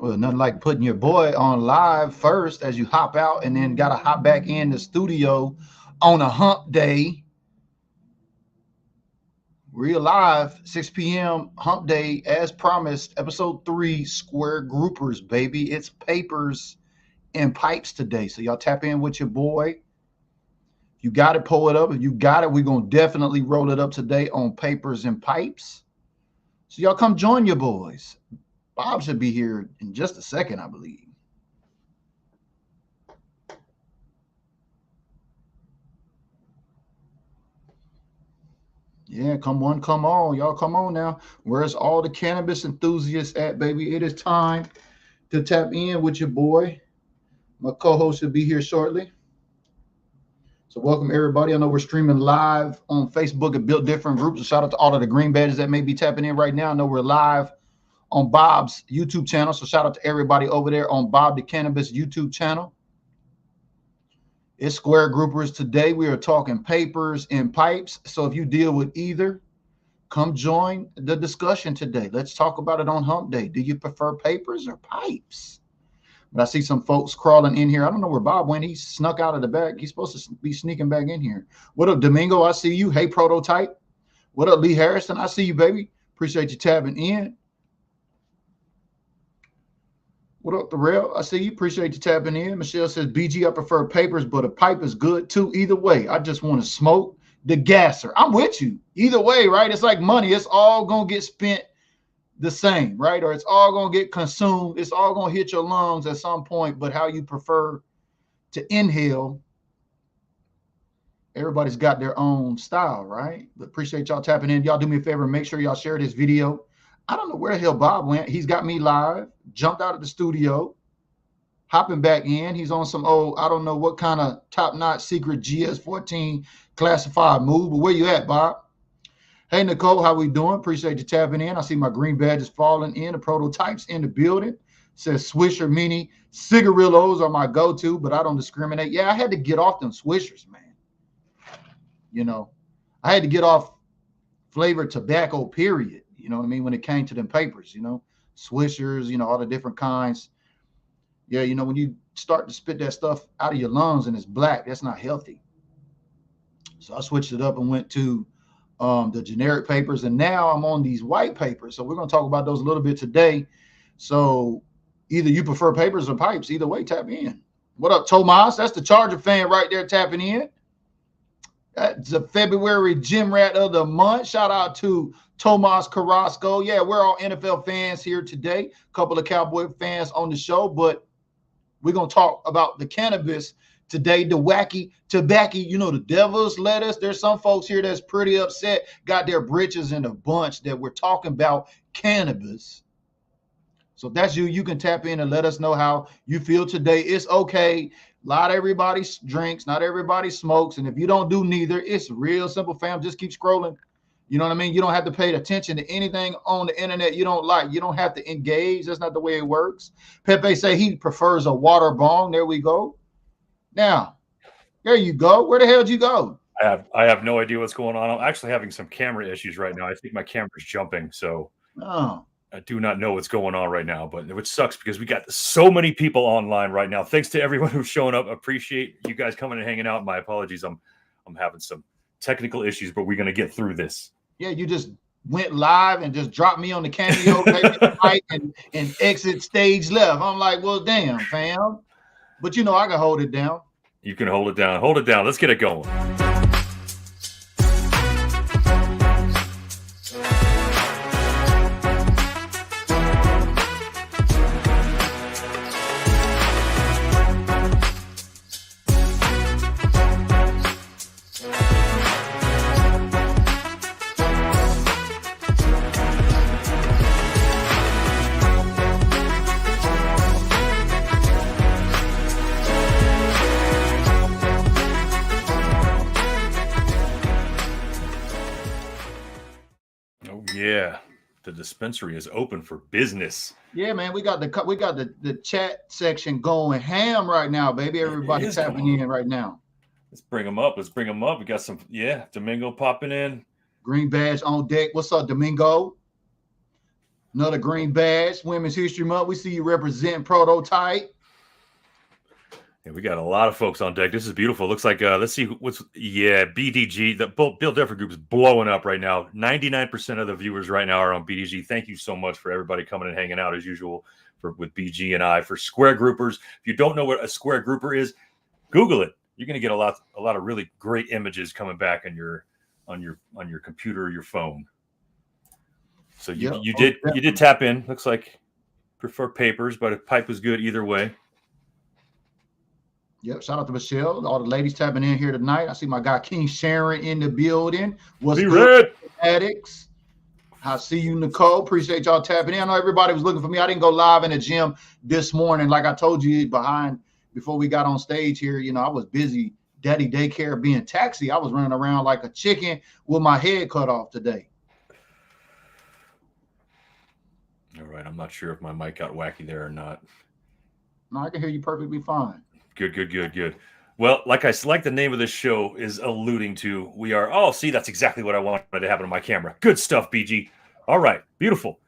Well, nothing like putting your boy on live first as you hop out and then got to hop back in the studio on a hump day. Real live, 6 p.m. hump day as promised. Episode 3, Square Groupers, baby. It's papers and pipes today. So y'all tap in with your boy. If you got it, pull it up. If you got it, we're going to definitely roll it up today on papers and pipes. So y'all come join your boys. Bob should be here in just a second, I believe. Yeah, come on, come on. Y'all come on now. Where's all the cannabis enthusiasts at, baby? It is time to tap in with your boy. My co-host should be here shortly. So welcome, everybody. I know we're streaming live on Facebook and Built Different Groups. So shout out to all of the green badges that may be tapping in right now. I know we're live on Bob's YouTube channel. So shout out to everybody over there on Bob the Cannabis YouTube channel. It's Square Groupers. Today we are talking papers and pipes. So if you deal with either, come join the discussion today. Let's talk about it on hump day. Do you prefer papers or pipes? But I see some folks crawling in here. I don't know where Bob went. He snuck out of the back. He's supposed to be sneaking back in here. What up, Domingo? I see you. Hey, Prototype. What up, Lee Harrison? I see you, baby. Appreciate you tapping in. What up, Terrell? I see you. Appreciate you tapping in. Michelle says, BG, I prefer papers, but a pipe is good too. Either way, I just want to smoke the gasser. I'm with you. Either way, right? It's like money. It's all going to get spent the same, right? Or it's all going to get consumed. It's all going to hit your lungs at some point, but how you prefer to inhale, everybody's got their own style, right? But appreciate y'all tapping in. Y'all do me a favor. Make sure y'all share this video. I don't know where the hell Bob went. He's got me live, jumped out of the studio, hopping back in. He's on some old, I don't know what kind of top-notch secret GS14 classified move, but where you at, Bob? Hey, Nicole, how we doing? Appreciate you tapping in. I see my green badges falling in. The prototypes in the building. It says Swisher Mini Cigarillos are my go-to, but I don't discriminate. Yeah, I had to get off them Swishers, man. You know, I had to get off flavored tobacco, period. You know what I mean? When it came to them papers, you know, Swishers, you know, all the different kinds. Yeah, you know, when you start to spit that stuff out of your lungs and it's black, that's not healthy. So I switched it up and went to the generic papers, and now I'm on these white papers. So we're going to talk about those a little bit today. So either you prefer papers or pipes. Either way, tap in. What up, Tomas? That's the Charger fan right there tapping in. That's the February Gym Rat of the month. Shout out to Tomas Carrasco. Yeah, we're all NFL fans here today. A couple of Cowboy fans on the show, but we're going to talk about the cannabis today, the wacky tobacco. You know, the devil's lettuce. There's some folks here that's pretty upset, got their britches in a bunch that we're talking about cannabis. So if that's you, you can tap in and let us know how you feel today. It's okay. Not everybody drinks, not everybody smokes. And if you don't do neither, it's real simple, fam. Just keep scrolling. You know what I mean? You don't have to pay attention to anything on the internet you don't like. You don't have to engage. That's not the way it works. Pepe say he prefers a water bong. There we go. Now, there you go. Where the hell did you go? I have no idea what's going on. I'm actually having some camera issues right now. I think my camera's jumping, so I do not know what's going on right now, but which sucks because we got so many people online right now. Thanks to everyone who's showing up. Appreciate you guys coming and hanging out. My apologies. I'm having some technical issues, but we're going to get through this. Yeah, you just went live and just dropped me on the cameo and exit stage left. I'm like, well, damn, fam. But you know, I can hold it down. You can hold it down. Hold it down. Let's get it going. Yeah, the dispensary is open for business. Yeah, man, we got the chat section going ham right now, baby. Everybody's tapping in right now. Let's bring them up. We got some, Domingo popping in. Green badge on deck. What's up, Domingo? Another green badge, Women's History Month. We see you representing Prototype. Yeah, we got a lot of folks on deck. This is beautiful. Looks like let's see what's BDG. The Bill Deffer Group is blowing up right now. 99% of the viewers right now are on BDG. Thank you so much for everybody coming and hanging out as usual with BG and I. For square groupers, if you don't know what a square grouper is, Google it. You're going to get a lot of really great images coming back on your computer or your phone. So you did tap in. Looks like prefer papers, but a pipe is good either way. Yep. Shout out to Michelle. All the ladies tapping in here tonight. I see my guy King Sharon in the building. What's good, addicts? I see you, Nicole. Appreciate y'all tapping in. I know everybody was looking for me. I didn't go live in the gym this morning. Like I told you before we got on stage here, I was busy daddy daycare being taxi. I was running around like a chicken with my head cut off today. All right. I'm not sure if my mic got wacky there or not. No, I can hear you perfectly fine. Good. Well, like the name of this show is alluding to, we are, see, that's exactly what I wanted to happen on my camera. Good stuff, BG. All right. Beautiful.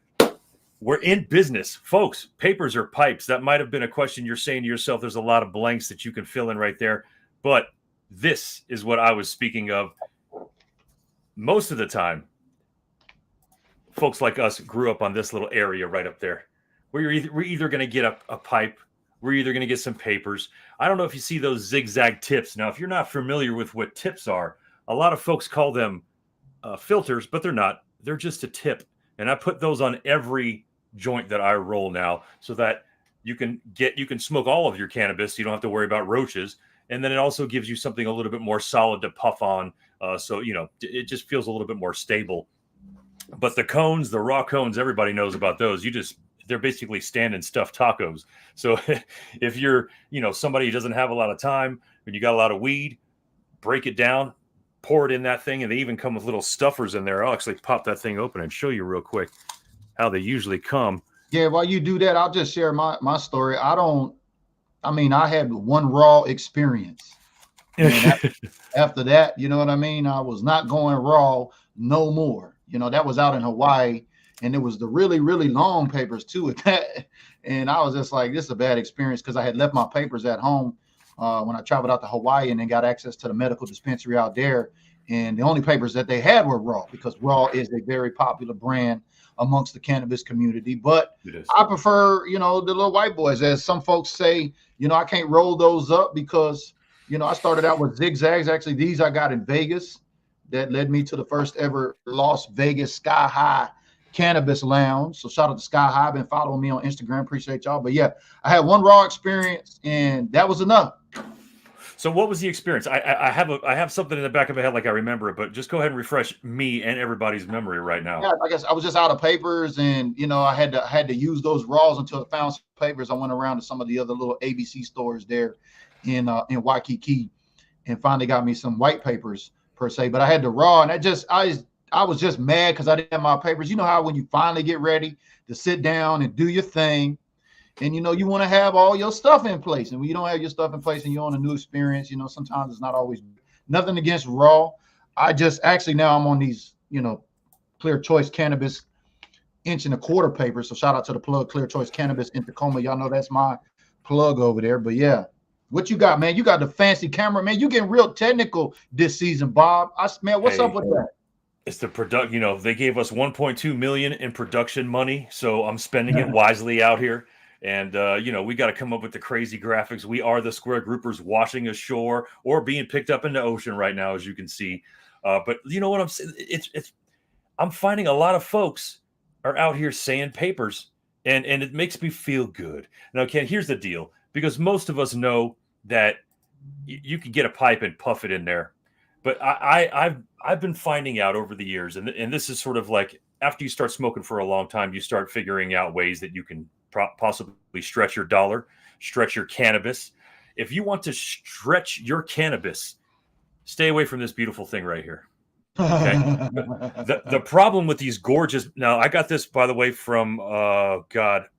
We're in business. Folks, papers or pipes? That might have been a question you're saying to yourself. There's a lot of blanks that you can fill in right there. But this is what I was speaking of. Most of the time, folks like us grew up on this little area right up there. We're either going to get a pipe. We're either going to get some papers. I don't know if you see those zigzag tips. Now, if you're not familiar with what tips are, a lot of folks call them filters, but they're not. They're just a tip. And I put those on every joint that I roll now so that you can smoke all of your cannabis. You don't have to worry about roaches. And then it also gives you something a little bit more solid to puff on. So, it just feels a little bit more stable. But the cones, the raw cones, everybody knows about those. They're basically stand-and stuffed tacos. So if you're, somebody who doesn't have a lot of time, and you got a lot of weed, break it down, pour it in that thing, and they even come with little stuffers in there. I'll actually pop that thing open and show you real quick how they usually come. Yeah, while you do that, I'll just share my story. I had one raw experience. And after that, you know what I mean? I was not going raw no more. That was out in Hawaii. And it was the really, really long papers too with that. And I was just like, this is a bad experience because I had left my papers at home when I traveled out to Hawaii and then got access to the medical dispensary out there. And the only papers that they had were raw because raw is a very popular brand amongst the cannabis community. But I prefer, the little white boys, as some folks say, I can't roll those up because, I started out with zigzags. Actually, these I got in Vegas. That led me to the first ever Las Vegas Sky High Cannabis Lounge. So shout out to Sky High. Been following me on Instagram. Appreciate y'all. But yeah, I had one raw experience and that was enough. So what was the experience? I have something in the back of my head like I remember it, but just go ahead and refresh me and everybody's memory right now. Yeah, I guess I was just out of papers and I had to use those raws until I found some papers. I went around to some of the other little ABC stores there in Waikiki and finally got me some white papers per se. But I had the raw and I was just mad because I didn't have my papers. You know how when you finally get ready to sit down and do your thing and, you want to have all your stuff in place. And when you don't have your stuff in place and you're on a new experience, sometimes it's not always nothing against raw. I just now I'm on these, Clear Choice Cannabis 1.25 inch papers. So shout out to the plug, Clear Choice Cannabis in Tacoma. Y'all know that's my plug over there. But yeah, what you got, man? You got the fancy camera, man. You getting real technical this season, Bob. What's up with that? It's the product, they gave us $1.2 million in production money, so I'm spending it wisely out here. And we got to come up with the crazy graphics. We are the square groupers washing ashore or being picked up in the ocean right now, as you can see. But you know what I'm saying? I'm finding a lot of folks are out here saying papers, and it makes me feel good. Now, Ken, here's the deal, because most of us know that you can get a pipe and puff it in there. But I've been finding out over the years, and this is sort of like after you start smoking for a long time, you start figuring out ways that you can possibly stretch your dollar, stretch your cannabis. If you want to stretch your cannabis, stay away from this beautiful thing right here. Okay. the problem with these gorgeous, now I got this, by the way, from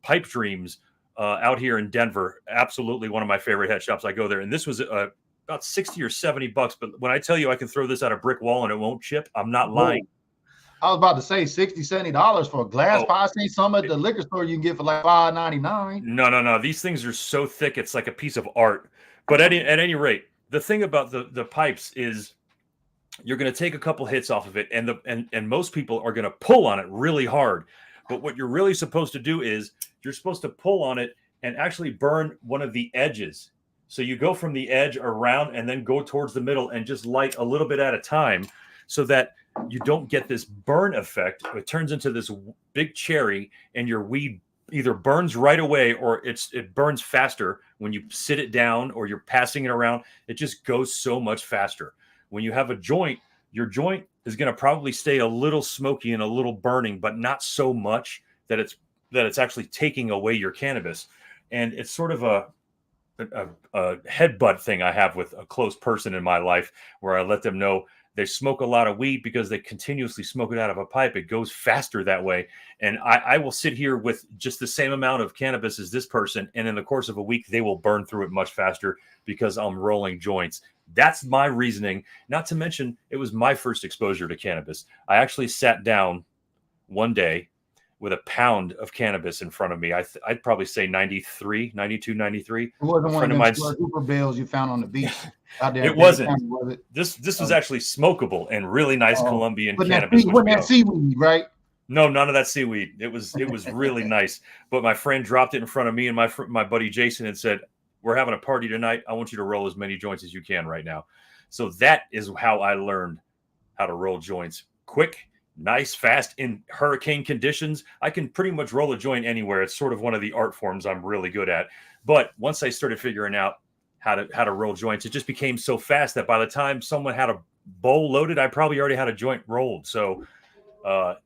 Pipe Dreams out here in Denver. Absolutely one of my favorite head shops. I go there, and this was about $60 or $70. But when I tell you I can throw this at a brick wall and it won't chip, I'm not lying. I was about to say $60-$70 for a glass pie. I seen some at the liquor store you can get for like $5.99. No. These things are so thick, it's like a piece of art. But at any rate, the thing about the pipes is you're going to take a couple hits off of it, and most people are going to pull on it really hard. But what you're really supposed to do is you're supposed to pull on it and actually burn one of the edges. So you go from the edge around and then go towards the middle and just light a little bit at a time so that you don't get this burn effect. It turns into this big cherry, and your weed either burns right away or it burns faster when you sit it down or you're passing it around. It just goes so much faster. When you have a joint, your joint is going to probably stay a little smoky and a little burning, but not so much that it's actually taking away your cannabis. And it's sort of a headbutt thing I have with a close person in my life, where I let them know they smoke a lot of weed because they continuously smoke it out of a pipe. It goes faster that way. And I will sit here with just the same amount of cannabis as this person, and in the course of a week, they will burn through it much faster because I'm rolling joints. That's my reasoning. Not to mention, it was my first exposure to cannabis. I actually sat down one day with a pound of cannabis in front of me. I'd probably say 92, 93. It wasn't one of them super bills you found on the beach out there. It wasn't. Was it? This was actually smokable and really nice Colombian cannabis. Wasn't that seaweed, right? No, none of that seaweed. It was really nice. But my friend dropped it in front of me and my buddy Jason and said, "We're having a party tonight. I want you to roll as many joints as you can right now." So that is how I learned how to roll joints. Quick, nice, fast. In hurricane conditions, I can pretty much roll a joint anywhere. It's sort of one of the art forms I'm really good at. But once I started figuring out how to roll joints, it just became so fast that by the time someone had a bowl loaded, I probably already had a joint rolled. So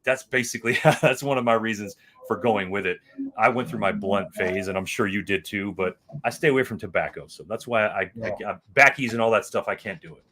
that's basically that's one of my reasons for going with it. I went through my blunt phase, and I'm sure you did too, but I stay away from tobacco. So that's why I backies and all that stuff, I can't do it.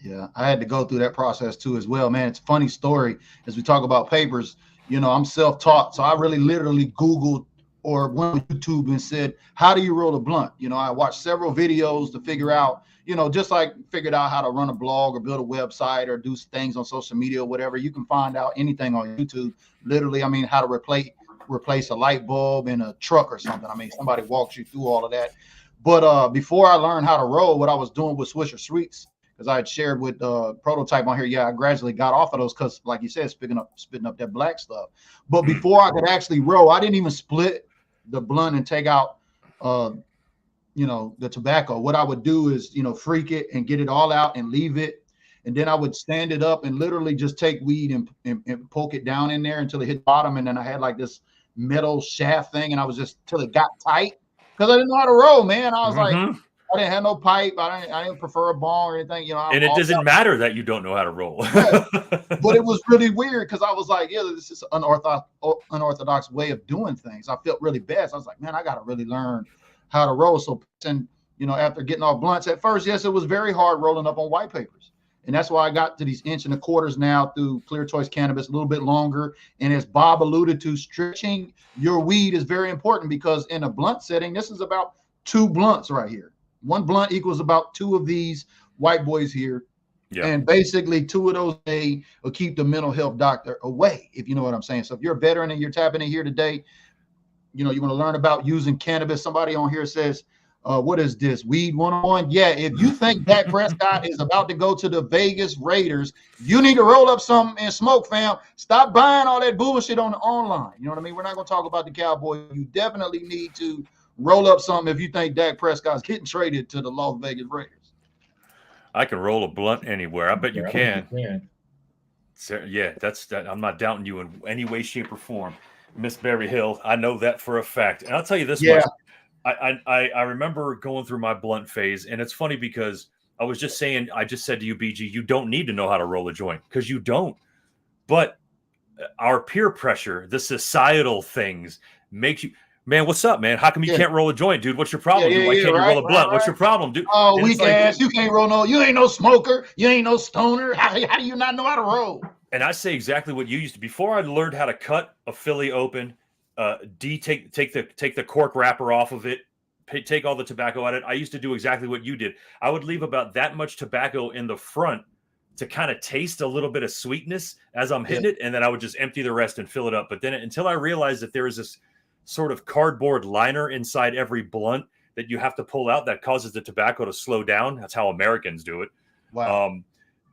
Yeah, I had to go through that process too as well, man. It's a funny story as we talk about papers. You know, I'm self-taught, so I really literally Googled or went on YouTube and said, how do you roll a blunt? You know, I watched several videos to figure out, you know, just like figured out how to run a blog or build a website or do things on social media or whatever. You can find out anything on YouTube. Literally, I mean, how to replace a light bulb in a truck or something. I mean, somebody walks you through all of that. But before I learned how to roll, what I was doing with Swisher Sweets, because I had shared with Prototype on here. Yeah, I gradually got off of those because, like you said, spitting up that black stuff. But before I could actually roll, I didn't even split the blunt and take out, you know, the tobacco. What I would do is, you know, freak it and get it all out and leave it. And then I would stand it up and literally just take weed and poke it down in there until it hit the bottom. And then I had like this metal shaft thing, and I was just till it got tight because I didn't know how to roll, man. I was like, I didn't have no pipe. I didn't prefer a bong or anything, you know. And it doesn't matter that you don't know how to roll. Yeah. But it was really weird because I was like, yeah, this is an unorthodox way of doing things. I felt really bad. So I was like, man, I got to really learn how to roll. So, and you know, after getting off blunts at first, yes, it was very hard rolling up on white papers. And that's why I got to these 1 1/4 inches now through Clear Choice Cannabis, a little bit longer. And as Bob alluded to, stretching your weed is very important because in a blunt setting, this is about 2 blunts right here. 1 blunt equals about 2 of these white boys here. Yeah. And basically 2 of those will keep the mental health doctor away, if you know what I'm saying. So if you're a veteran and you're tapping in here today, you know, you want to learn about using cannabis. Somebody on here says, what is this? Weed 101? Yeah, if you think Dak Prescott is about to go to the Vegas Raiders, you need to roll up something and smoke, fam. Stop buying all that bullshit on the online. You know what I mean? We're not going to talk about the Cowboys. You definitely need to roll up something if you think Dak Prescott's getting traded to the Las Vegas Raiders. I can roll a blunt anywhere. I bet you can. So, yeah, that's that. I'm not doubting you in any way, shape, or form, Miss Berry Hill. I know that for a fact. And I'll tell you this much. I remember going through my blunt phase, and it's funny because I just said to you, BG, you don't need to know how to roll a joint because you don't. But our peer pressure, the societal things makes you, man, what's up, man? How come you can't roll a joint, dude? What's your problem? Why can't you roll a blunt? What's your problem, dude? Oh, weak ass. You can't roll no, you ain't no smoker. You ain't no stoner. How do you not know how to roll? And I say exactly what you used to. Before I learned how to cut a Philly open, take the cork wrapper off of it, take all the tobacco out of it. I used to do exactly what you did. I would leave about that much tobacco in the front to kind of taste a little bit of sweetness as I'm hitting it, and then I would just empty the rest and fill it up. But then until I realized that there is this sort of cardboard liner inside every blunt that you have to pull out that causes the tobacco to slow down. That's how Americans do it. Wow.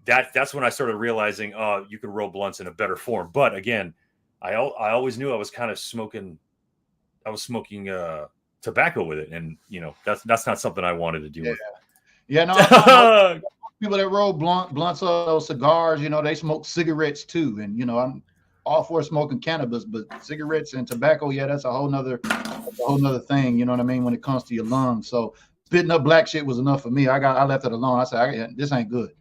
That's when I started realizing, you can roll blunts in a better form. But again, I always knew I was kind of smoking tobacco with it, and that's not something I wanted to do with. Yeah, no, people that roll blunts of cigars, they smoke cigarettes too, and I'm all for smoking cannabis, but cigarettes and tobacco, that's a whole nother thing. You know what I mean? When it comes to your lungs, so spitting up black shit was enough for me. I left it alone. I said, this ain't good.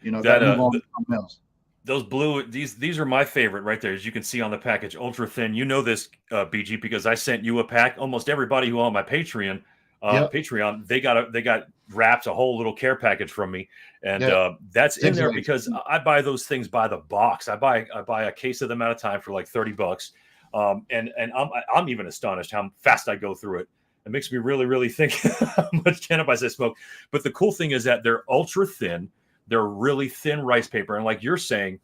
Got to move on to something else. Those blue, these are my favorite right there, as you can see on the package, ultra thin. You know this, BG, because I sent you a pack. Almost everybody who on my Patreon, they got wraps, a whole little care package from me, and that's in there because I buy those things by the box. I buy a case of them at a time for like $30, and I'm even astonished how fast I go through it. It makes me really, really think how much cannabis I smoke. But the cool thing is that they're ultra thin. They're really thin rice paper. And like you're saying,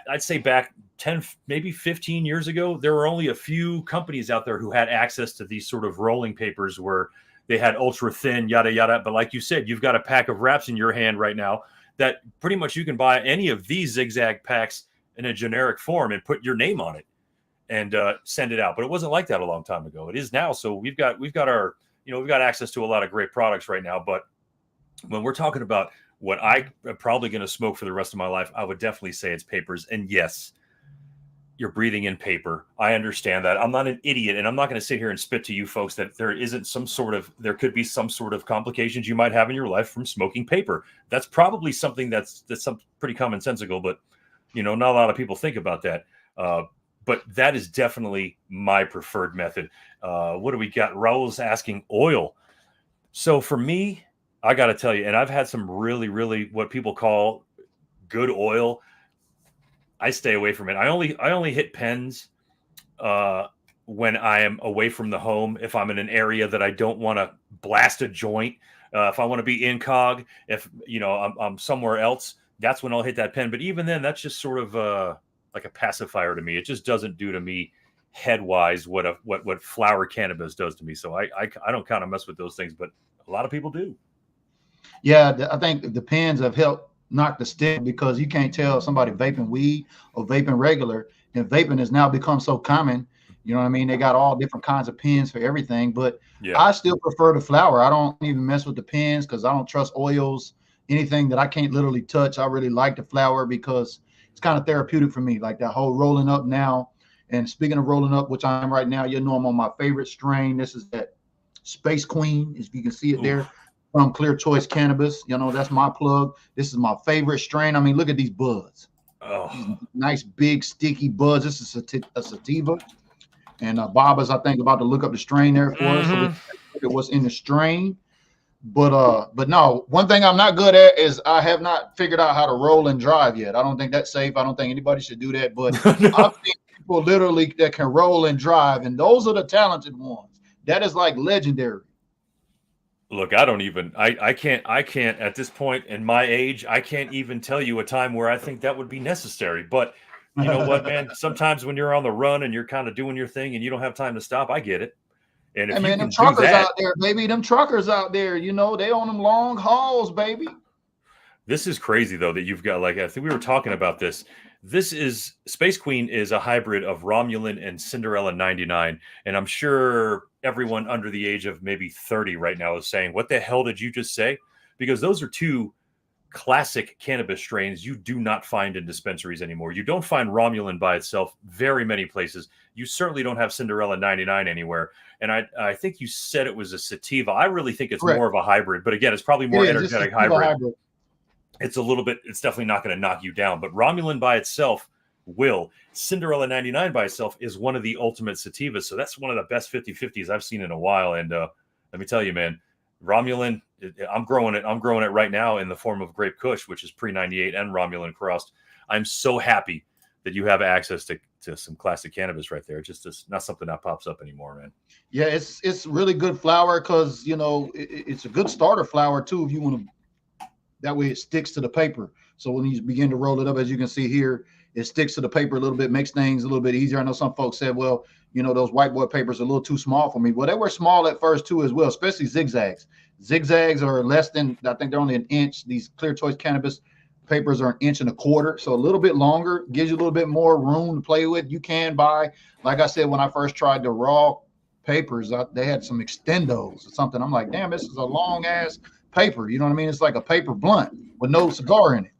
I'd say back 10, maybe 15 years ago, there were only a few companies out there who had access to these sort of rolling papers where they had ultra thin, yada, yada. But like you said, you've got a pack of wraps in your hand right now that pretty much you can buy any of these zigzag packs in a generic form and put your name on it and send it out. But it wasn't like that a long time ago. It is now. So we've got access to a lot of great products right now. But when we're talking about what I am probably going to smoke for the rest of my life, I would definitely say it's papers. And yes, you're breathing in paper. I understand that. I'm not an idiot, and I'm not going to sit here and spit to you folks that there could be some sort of complications you might have in your life from smoking paper. That's probably something that's some pretty commonsensical, but not a lot of people think about that. But that is definitely my preferred method. What do we got? Raul's asking oil. So for me, I got to tell you, and I've had some really, really what people call good oil. I stay away from it. I only hit pens when I am away from the home. If I'm in an area that I don't want to blast a joint, if I want to be incog, if I'm somewhere else, that's when I'll hit that pen. But even then, that's just sort of like a pacifier to me. It just doesn't do to me head wise what flower cannabis does to me. So I don't kind of mess with those things, but a lot of people do. Yeah, I think the pens have helped knock the stick because you can't tell somebody vaping weed or vaping regular. And vaping has now become so common. You know what I mean? They got all different kinds of pens for everything. But I still prefer the flower. I don't even mess with the pens because I don't trust oils, anything that I can't literally touch. I really like the flower because it's kind of therapeutic for me, like that whole rolling up now. And speaking of rolling up, which I am right now, I'm on my favorite strain. This is that Space Queen, if you can see it there. From Clear Choice Cannabis, that's my plug. This is my favorite strain. I mean, look at these buds. Oh, nice big sticky buds. This is a sativa, and Bob is, I think, about to look up the strain there for us. So we can look at what's in the strain. But no, one thing I'm not good at is I have not figured out how to roll and drive yet. I don't think that's safe. I don't think anybody should do that. But I've seen people literally that can roll and drive, and those are the talented ones. That is like legendary. Look, I can't at this point in my age, I can't even tell you a time where I think that would be necessary. But you know what, man? Sometimes when you're on the run and you're kind of doing your thing and you don't have time to stop, I get it. And if them truckers out there, baby, them truckers out there, they on them long hauls, baby. This is crazy though that you've got, like, I think we were talking about this. This is Space Queen is a hybrid of Romulan and Cinderella 99. And I'm sure everyone under the age of maybe 30 right now is saying, what the hell did you just say? Because those are two classic cannabis strains you do not find in dispensaries anymore. You don't find Romulan by itself very many places. You certainly don't have Cinderella 99 anywhere. And I think you said it was a sativa. I really think it's more of a hybrid. But again, it's probably more energetic hybrid. It's definitely not going to knock you down. But Romulan by itself will. Cinderella 99 by itself is one of the ultimate sativas. So that's one of the best 50-50s I've seen in a while. And let me tell you, man, Romulan, I'm growing it right now in the form of Grape Kush, which is pre-98 and Romulan crossed. I'm so happy that you have access to some classic cannabis right there. It's not something that pops up anymore, man. Yeah, it's really good flower because, it's a good starter flower too if you want to. That way it sticks to the paper. So when you begin to roll it up, as you can see here, it sticks to the paper a little bit, makes things a little bit easier. I know some folks said, well, those whiteboard papers are a little too small for me. Well, they were small at first too as well, especially zigzags. Zigzags are less than, I think they're only an inch. These Clear Choice Cannabis papers are 1.25 inches, so a little bit longer, gives you a little bit more room to play with. You can buy, like I said, when I first tried the raw papers, they had some extendos or something. I'm like, damn, this is a long ass paper. You know what I mean? It's like a paper blunt with no cigar in it.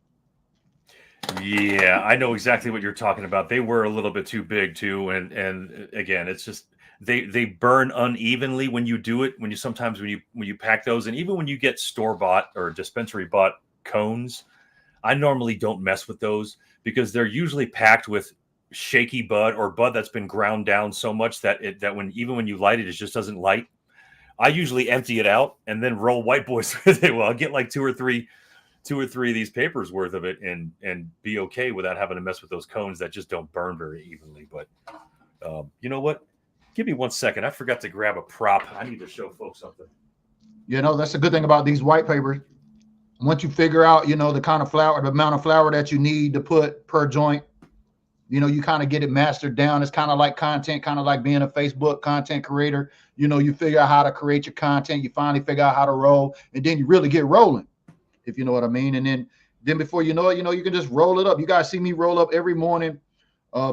Yeah, I know exactly what you're talking about. They were a little bit too big too, and again, it's just they burn unevenly when you do it. When you pack those, and even when you get store bought or dispensary bought cones, I normally don't mess with those because they're usually packed with shaky bud or bud that's been ground down so much that when you light it, it just doesn't light. I usually empty it out and then roll white boys with it. Well, I'll get like two or three of these papers worth of it and be okay without having to mess with those cones that just don't burn very evenly. But you know what? Give me 1 second. I forgot to grab a prop. I need to show folks something. That's a good thing about these white papers. Once you figure out, the kind of flour, the amount of flour that you need to put per joint, you kind of get it mastered down. It's kind of like content, kind of like being a Facebook content creator. You figure out how to create your content. You finally figure out how to roll, and then you really get rolling, if you know what I mean. And then before you know it, you can just roll it up. You guys see me roll up every morning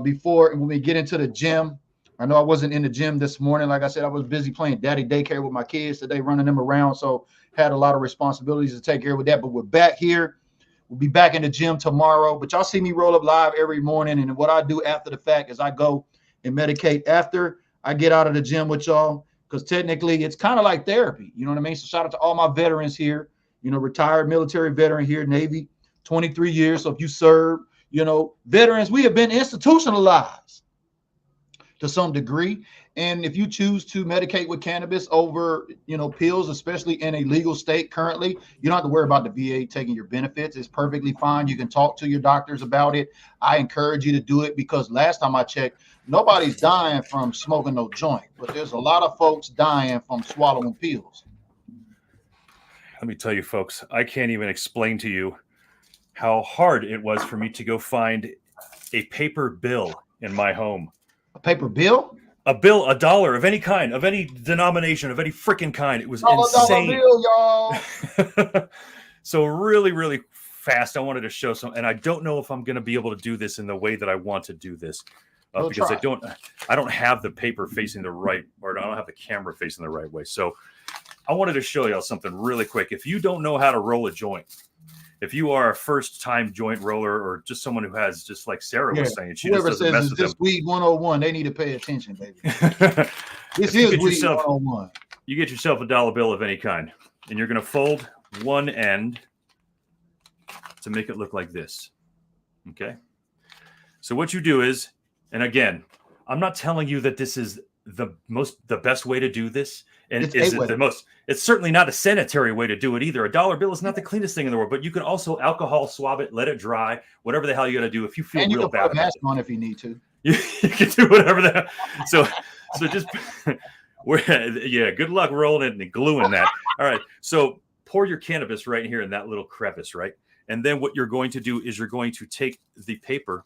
before, and when we get into the gym. I know I wasn't in the gym this morning. Like I said, I was busy playing daddy daycare with my kids today, running them around. So had a lot of responsibilities to take care of with that. But we're back here. We'll be back in the gym tomorrow. But y'all see me roll up live every morning. And what I do after the fact is I go and medicate after I get out of the gym with y'all, because technically it's kind of like therapy. You know what I mean? So shout out to all my veterans here, retired military veteran here, Navy, 23 years. So if you serve, veterans, we have been institutionalized to some degree. And if you choose to medicate with cannabis over, pills, especially in a legal state currently, you don't have to worry about the VA taking your benefits. It's perfectly fine. You can talk to your doctors about it. I encourage you to do it because last time I checked, nobody's dying from smoking no joint, but there's a lot of folks dying from swallowing pills. Let me tell you, folks, I can't even explain to you how hard it was for me to go find a paper bill in my home. A paper bill? A bill, $1 of any kind, of any denomination, of any freaking kind. It was insane. Bill, y'all. So really, really fast, I wanted to show some, and I don't know if I'm going to be able to do this in the way that I want to do this because I don't have the paper facing the right, or I don't have the camera facing the right way. So I wanted to show y'all something really quick. If you don't know how to roll a joint, if you are a first-time joint roller or just someone who has, just like Sarah was saying, she whoever just doesn't says mess with this weed 101, they need to pay attention, baby. This is weed 101. You get yourself a dollar bill of any kind, and you're going to fold one end to make it look like this. Okay? So what you do is, and again, I'm not telling you that this is the best way to do this. And it's certainly not a sanitary way to do it either. A dollar bill is not the cleanest thing in the world, but you can also alcohol swab it, let it dry, whatever the hell you got to do. If you feel real bad, put a mask on if you need to. You can do whatever that. So just, good luck rolling it and gluing that. All right. So pour your cannabis right here in that little crevice, right? And then what you're going to do is you're going to take the paper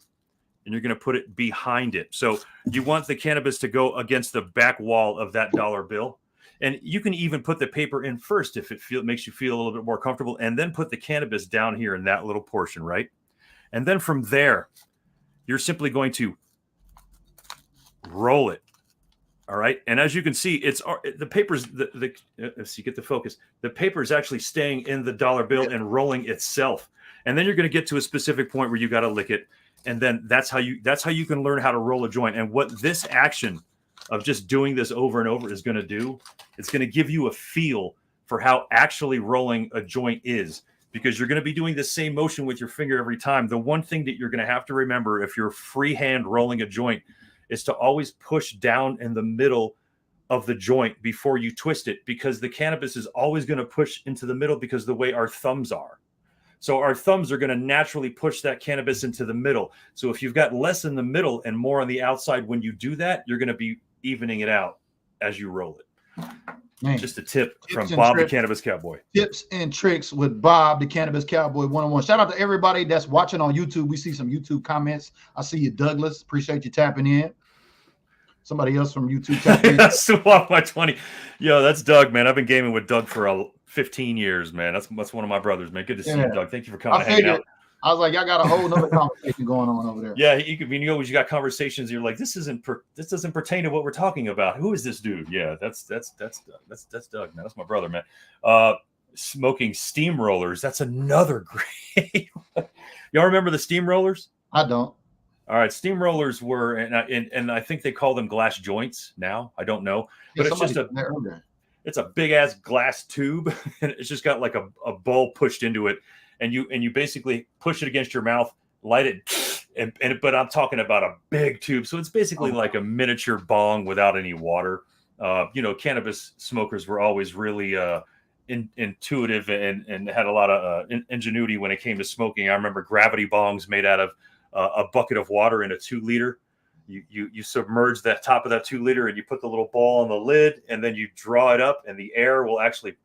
and you're going to put it behind it. So you want the cannabis to go against the back wall of that dollar bill. And you can even put the paper in first if it makes you feel a little bit more comfortable, and then put the cannabis down here in that little portion, right? And then from there, you're simply going to roll it. All right. And as you can see, it's the paper's let's see, get the focus. The paper is actually staying in the dollar bill and rolling itself. And then you're going to get to a specific point where you got to lick it. And then that's how you can learn how to roll a joint. And what this action of just doing this over and over is going to do, it's going to give you a feel for how actually rolling a joint is, because you're going to be doing the same motion with your finger every time. The one thing that you're going to have to remember if you're freehand rolling a joint is to always push down in the middle of the joint before you twist it, because the cannabis is always going to push into the middle because of the way our thumbs are. So our thumbs are going to naturally push that cannabis into the middle. So if you've got less in the middle and more on the outside when you do that, you're going to be evening it out as you roll it. Man, just a tip from Bob the Cannabis Cowboy. Tips and tricks with Bob the Cannabis Cowboy 101. Shout out to everybody that's watching on YouTube. We see some YouTube comments. I see you, Douglas. Appreciate you tapping in. Somebody else from YouTube tapping in. That's my 20. Yo, that's Doug, man. I've been gaming with Doug for 15 years, man. That's one of my brothers, man. Good to see you, Doug. Thank you for coming and hanging out. I was like, y'all got a whole nother conversation going on over there. Yeah, you got conversations. You're like, this doesn't pertain to what we're talking about. Who is this dude? Yeah, that's Doug, man. That's my brother, man. Smoking steamrollers. That's another great. Y'all remember the steamrollers? I don't. All right, steamrollers were, and I think they call them glass joints now. I don't know, but it's just it's a big ass glass tube, and it's just got like a bowl pushed into it. And you basically push it against your mouth, light it, but I'm talking about a big tube. So it's basically like a miniature bong without any water. Cannabis smokers were always really intuitive and had a lot of ingenuity when it came to smoking. I remember gravity bongs made out of a bucket of water in a 2-liter. You submerge that top of that 2-liter and you put the little ball on the lid, and then you draw it up, and the air will actually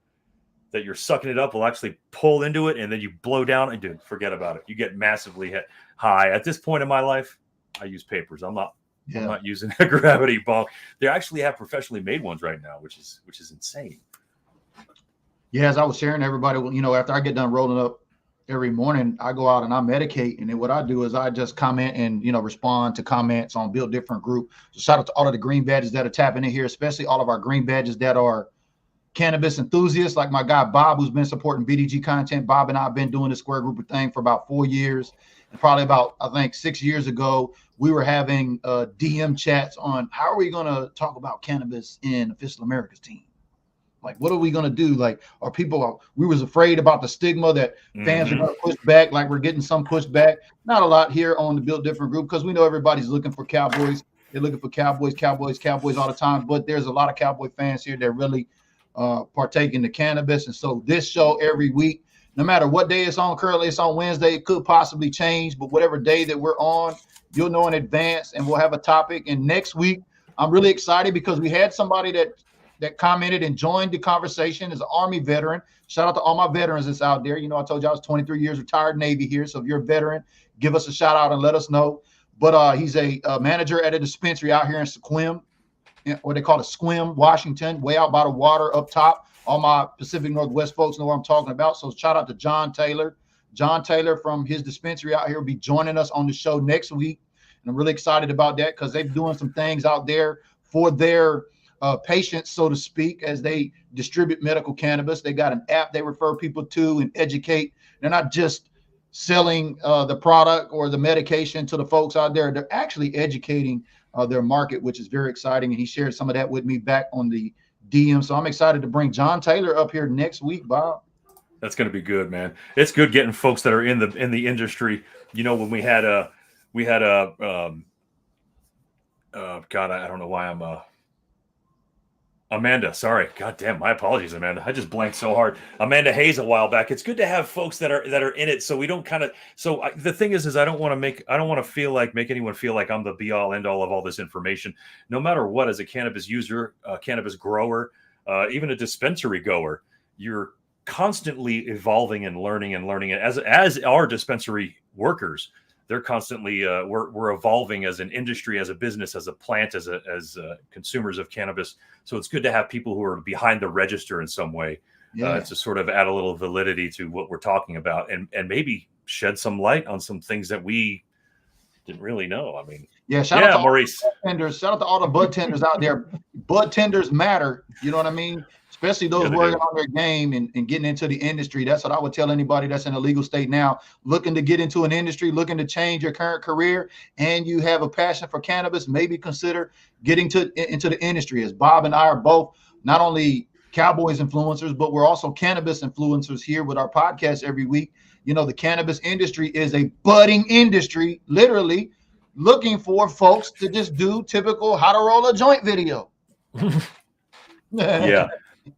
that you're sucking it up will actually pull into it, and then you blow down, and dude, forget about it. You get massively high. At this point in my life, I use papers. I'm not using a gravity bong. They actually have professionally made ones right now, which is insane. Yeah, as I was sharing everybody, after I get done rolling up every morning, I go out and I medicate, and then what I do is I just comment and respond to comments on Build Different Group. So shout out to all of the green badges that are tapping in here, especially all of our green badges that are cannabis enthusiasts, like my guy Bob, who's been supporting BDG content. Bob and I have been doing the Square Group thing for about 4 years. And probably about, I think, 6 years ago, we were having DM chats on how are we going to talk about cannabis in Official America's team? Like, what are we going to do? Like, we was afraid about the stigma that fans are going to push back, like we're getting some pushback. Not a lot here on the Build Different Group, because we know everybody's looking for Cowboys. They're looking for Cowboys all the time. But there's a lot of Cowboy fans here that really partake in the cannabis. And so this show every week, no matter what day it's on, currently it's on Wednesday, it could possibly change, but whatever day that we're on, you'll know in advance, and we'll have a topic. And next week, I'm really excited because we had somebody that commented and joined the conversation as an Army veteran. Shout out to all my veterans that's out there. I told you I was 23 years retired Navy here. So if you're a veteran, give us a shout out and let us know. But he's a manager at a dispensary out here in Sequim, what they call it, Sequim, Washington, way out by the water up top. All my Pacific Northwest folks know what I'm talking about. So shout out to John Taylor. John Taylor from his dispensary out here will be joining us on the show next week. And I'm really excited about that because they're doing some things out there for their patients, so to speak, as they distribute medical cannabis. They got an app they refer people to and educate. They're not just selling the product or the medication to the folks out there. They're actually educating their market, which is very exciting. And he shared some of that with me back on the DM. So I'm excited to bring John Taylor up here next week, Bob. That's going to be good, man. It's good getting folks that are in the industry. When we had God, I don't know why I'm Amanda, sorry. God damn, my apologies, Amanda. I just blanked so hard. Amanda Hayes a while back. It's good to have folks that are in it, so we don't the thing is I don't want to make anyone feel like I'm the be all end all of all this information. No matter what, as a cannabis user, cannabis grower, even a dispensary goer, you're constantly evolving and learning. And as our dispensary workers, they're constantly we're evolving as an industry, as a business, as a plant, as consumers of cannabis. So it's good to have people who are behind the register in some way to sort of add a little validity to what we're talking about, and maybe shed some light on some things that we didn't really know. I mean, shout out to Maurice. Shout out to all the bud tenders out there. Bud tenders matter. You know what I mean? Especially those working on their game and getting into the industry. That's what I would tell anybody that's in a legal state now, looking to get into an industry, looking to change your current career, and you have a passion for cannabis, maybe consider getting into the industry. As Bob and I are both not only Cowboys influencers, but we're also cannabis influencers here with our podcast every week. The cannabis industry is a budding industry, literally looking for folks to just do typical how to roll a joint video.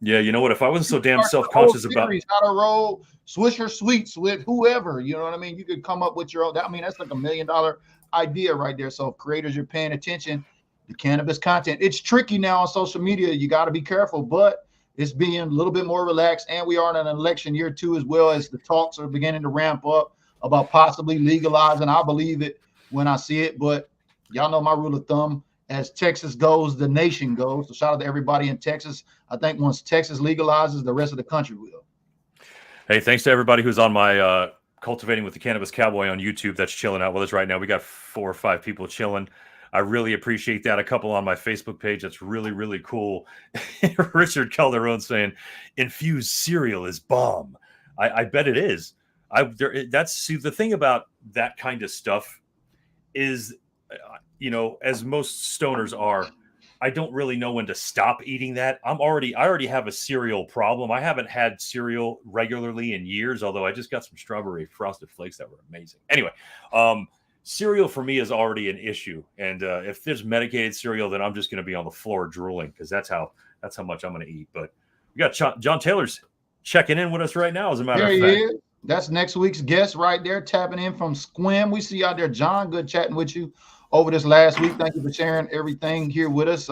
Yeah, you know what? If I wasn't so damn self-conscious about how to roll Swisher Sweets with whoever, you know what I mean? You could come up with your own. I mean, that's like $1 million idea right there. So if creators are paying attention, the cannabis content, it's tricky now on social media. You got to be careful, but it's being a little bit more relaxed, and we are in an election year too, as well as the talks are beginning to ramp up about possibly legalizing. I believe it when I see it, but y'all know my rule of thumb: as Texas goes, the nation goes. So shout out to everybody in Texas. I think once Texas legalizes, the rest of the country will. Hey, thanks to everybody who's on my Cultivating with the Cannabis Cowboy on YouTube that's chilling out with us right now. We got 4 or 5 people chilling. I really appreciate that. A couple on my Facebook page. That's really, really cool. Richard Calderon saying, infused cereal is bomb. I bet it is. See, the thing about that kind of stuff is, as most stoners are, I don't really know when to stop eating that. I already have a cereal problem. I haven't had cereal regularly in years, although I just got some strawberry frosted flakes that were amazing. Anyway, cereal for me is already an issue. And if there's medicated cereal, then I'm just going to be on the floor drooling, because that's how much I'm going to eat. But we got John Taylor's checking in with us right now, as a matter of fact. There he is. That's next week's guest right there, tapping in from Squim. We see you out there, John. Good chatting with you over this last week. Thank you for sharing everything here with us.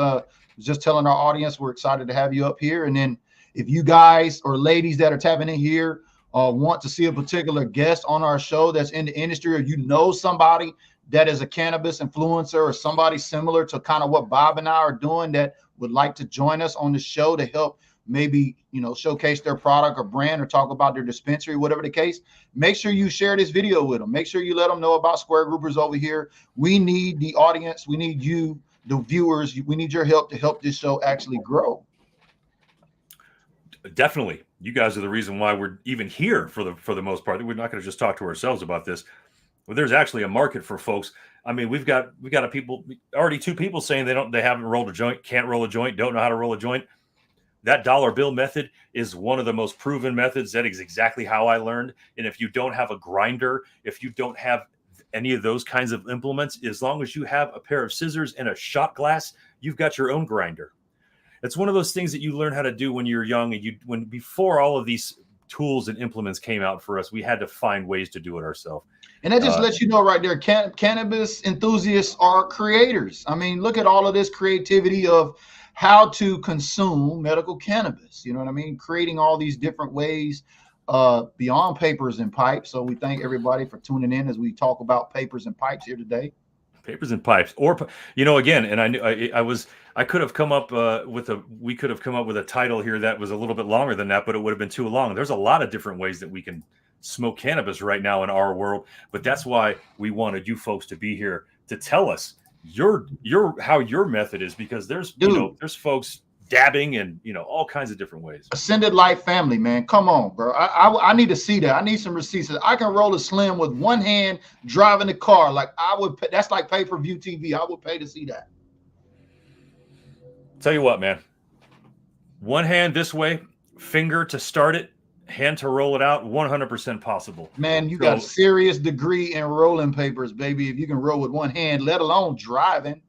Just telling our audience we're excited to have you up here. And then if you guys or ladies that are tapping in here want to see a particular guest on our show that's in the industry, or you know somebody that is a cannabis influencer or somebody similar to kind of what Bob and I are doing that would like to join us on the show to help maybe, showcase their product or brand or talk about their dispensary, whatever the case, make sure you share this video with them. Make sure you let them know about Square Groupers over here. We need the audience. We need you, the viewers. We need your help to help this show actually grow. Definitely. You guys are the reason why we're even here for the most part. We're not going to just talk to ourselves about this. Well, there's actually a market for folks. I mean, we've got already 2 people saying they haven't rolled a joint, can't roll a joint, don't know how to roll a joint. That dollar bill method is one of the most proven methods. That is exactly how I learned. And if you don't have a grinder, if you don't have any of those kinds of implements, as long as you have a pair of scissors and a shot glass, you've got your own grinder. It's one of those things that you learn how to do when you're young. And before all of these tools and implements came out for us, we had to find ways to do it ourselves. And that just lets you know right there, cannabis enthusiasts are creators. I mean, look at all of this creativity of how to consume medical cannabis. You know what I mean? Creating all these different ways beyond papers and pipes. So we thank everybody for tuning in as we talk about papers and pipes here today. Papers and pipes, or again, and I knew I could have come up we could have come up with a title here that was a little bit longer than that, but it would have been too long. There's a lot of different ways that we can smoke cannabis right now in our world, but that's why we wanted you folks to be here to tell us how your method is, because there's there's folks dabbing and all kinds of different ways. Ascended Life family, man, come on, bro. I need to see that. I need some receipts. I can roll a slim with one hand driving the car. Like I would pay, that's like pay-per-view TV. I would pay to see that. Tell you what, man, one hand this way, finger to start it, hand to roll it out, 100% possible. Man, you got a serious degree in rolling papers, baby. If you can roll with one hand, let alone driving.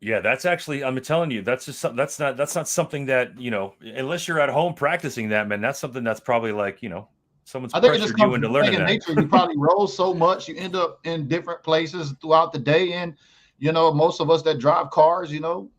Yeah, that's actually, I'm telling you, that's not something that, unless you're at home practicing that, man, that's something that's probably like, someone's pressured you into learning that. Nature, you probably roll so much, you end up in different places throughout the day. And, most of us that drive cars, you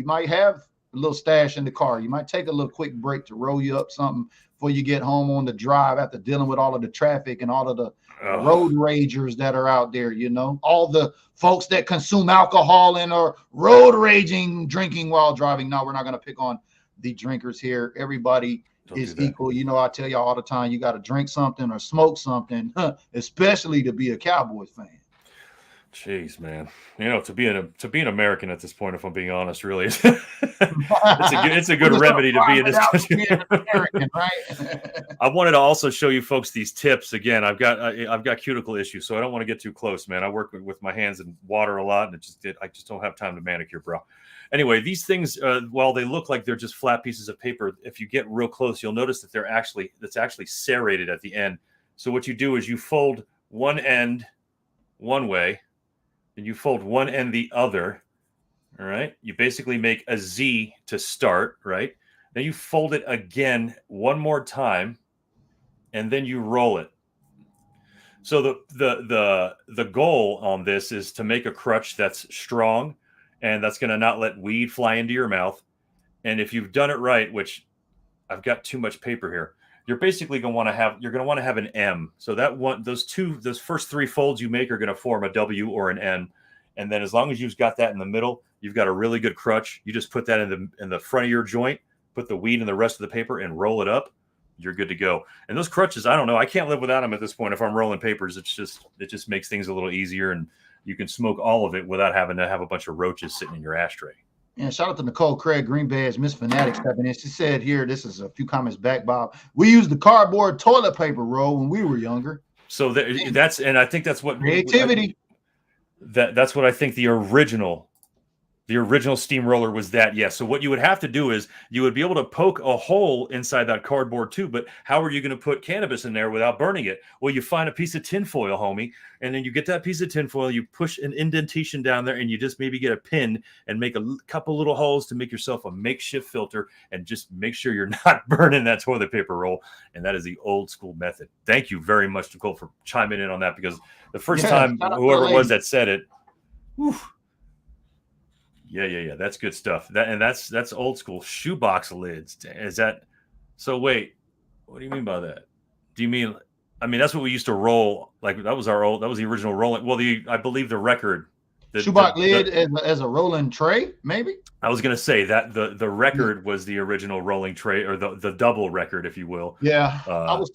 might have a little stash in the car. You might take a little quick break to roll you up something before you get home on the drive after dealing with all of the traffic and all of the road ragers that are out there, all the folks that consume alcohol and are road raging, drinking while driving. No, we're not going to pick on the drinkers here. Everybody is equal. I tell y'all all the time, you got to drink something or smoke something, especially to be a Cowboys fan. Jeez, man. To be an American at this point, if I'm being honest, really, it's a good remedy to be in this country. American, right? I wanted to also show you folks these tips. Again, I've got cuticle issues, so I don't want to get too close, man. I work with my hands in water a lot, and I just don't have time to manicure, bro. Anyway, these things, while they look like they're just flat pieces of paper, if you get real close, you'll notice that that's actually serrated at the end. So what you do is you fold one end one way, and you fold one end the other. All right. You basically make a Z to start, right? Then you fold it again one more time, and then you roll it. So the goal on this is to make a crutch that's strong and that's going to not let weed fly into your mouth. And if you've done it right, which I've got too much paper here. You're basically going to want to have an M. So those first 3 folds you make are going to form a W or an N. And then as long as you've got that in the middle, you've got a really good crutch. You just put that in the front of your joint, put the weed in the rest of the paper and roll it up. You're good to go. And those crutches, I don't know. I can't live without them at this point. If I'm rolling papers, it just makes things a little easier, and you can smoke all of it without having to have a bunch of roaches sitting in your ashtray. And shout out to Nicole Craig, Green Badge, Miss Fanatic stepping in. She said here, this is a few comments back, Bob. We used the cardboard toilet paper roll when we were younger. So that's, and I think that's what creativity. That's what I think the original steamroller was that. Yes. So what you would have to do is you would be able to poke a hole inside that cardboard tube, but how are you going to put cannabis in there without burning it? Well, you find a piece of tinfoil, homie, and then you get that piece of tinfoil, you push an indentation down there, and you just maybe get a pin and make a couple little holes to make yourself a makeshift filter, and just make sure you're not burning that toilet paper roll. And that is the old school method. Thank you very much, Nicole, for chiming in on that, because the first time whoever it was that said it, whew, Yeah. That's good stuff. That's old school. Shoebox lids. Is that so? Wait, what do you mean by that? Do you mean? I mean, that's what we used to roll. Like that was the original rolling. Well, I believe the record. Shoebox lid as a rolling tray, maybe. I was gonna say that the record was the original rolling tray, or the double record, if you will. Yeah, I was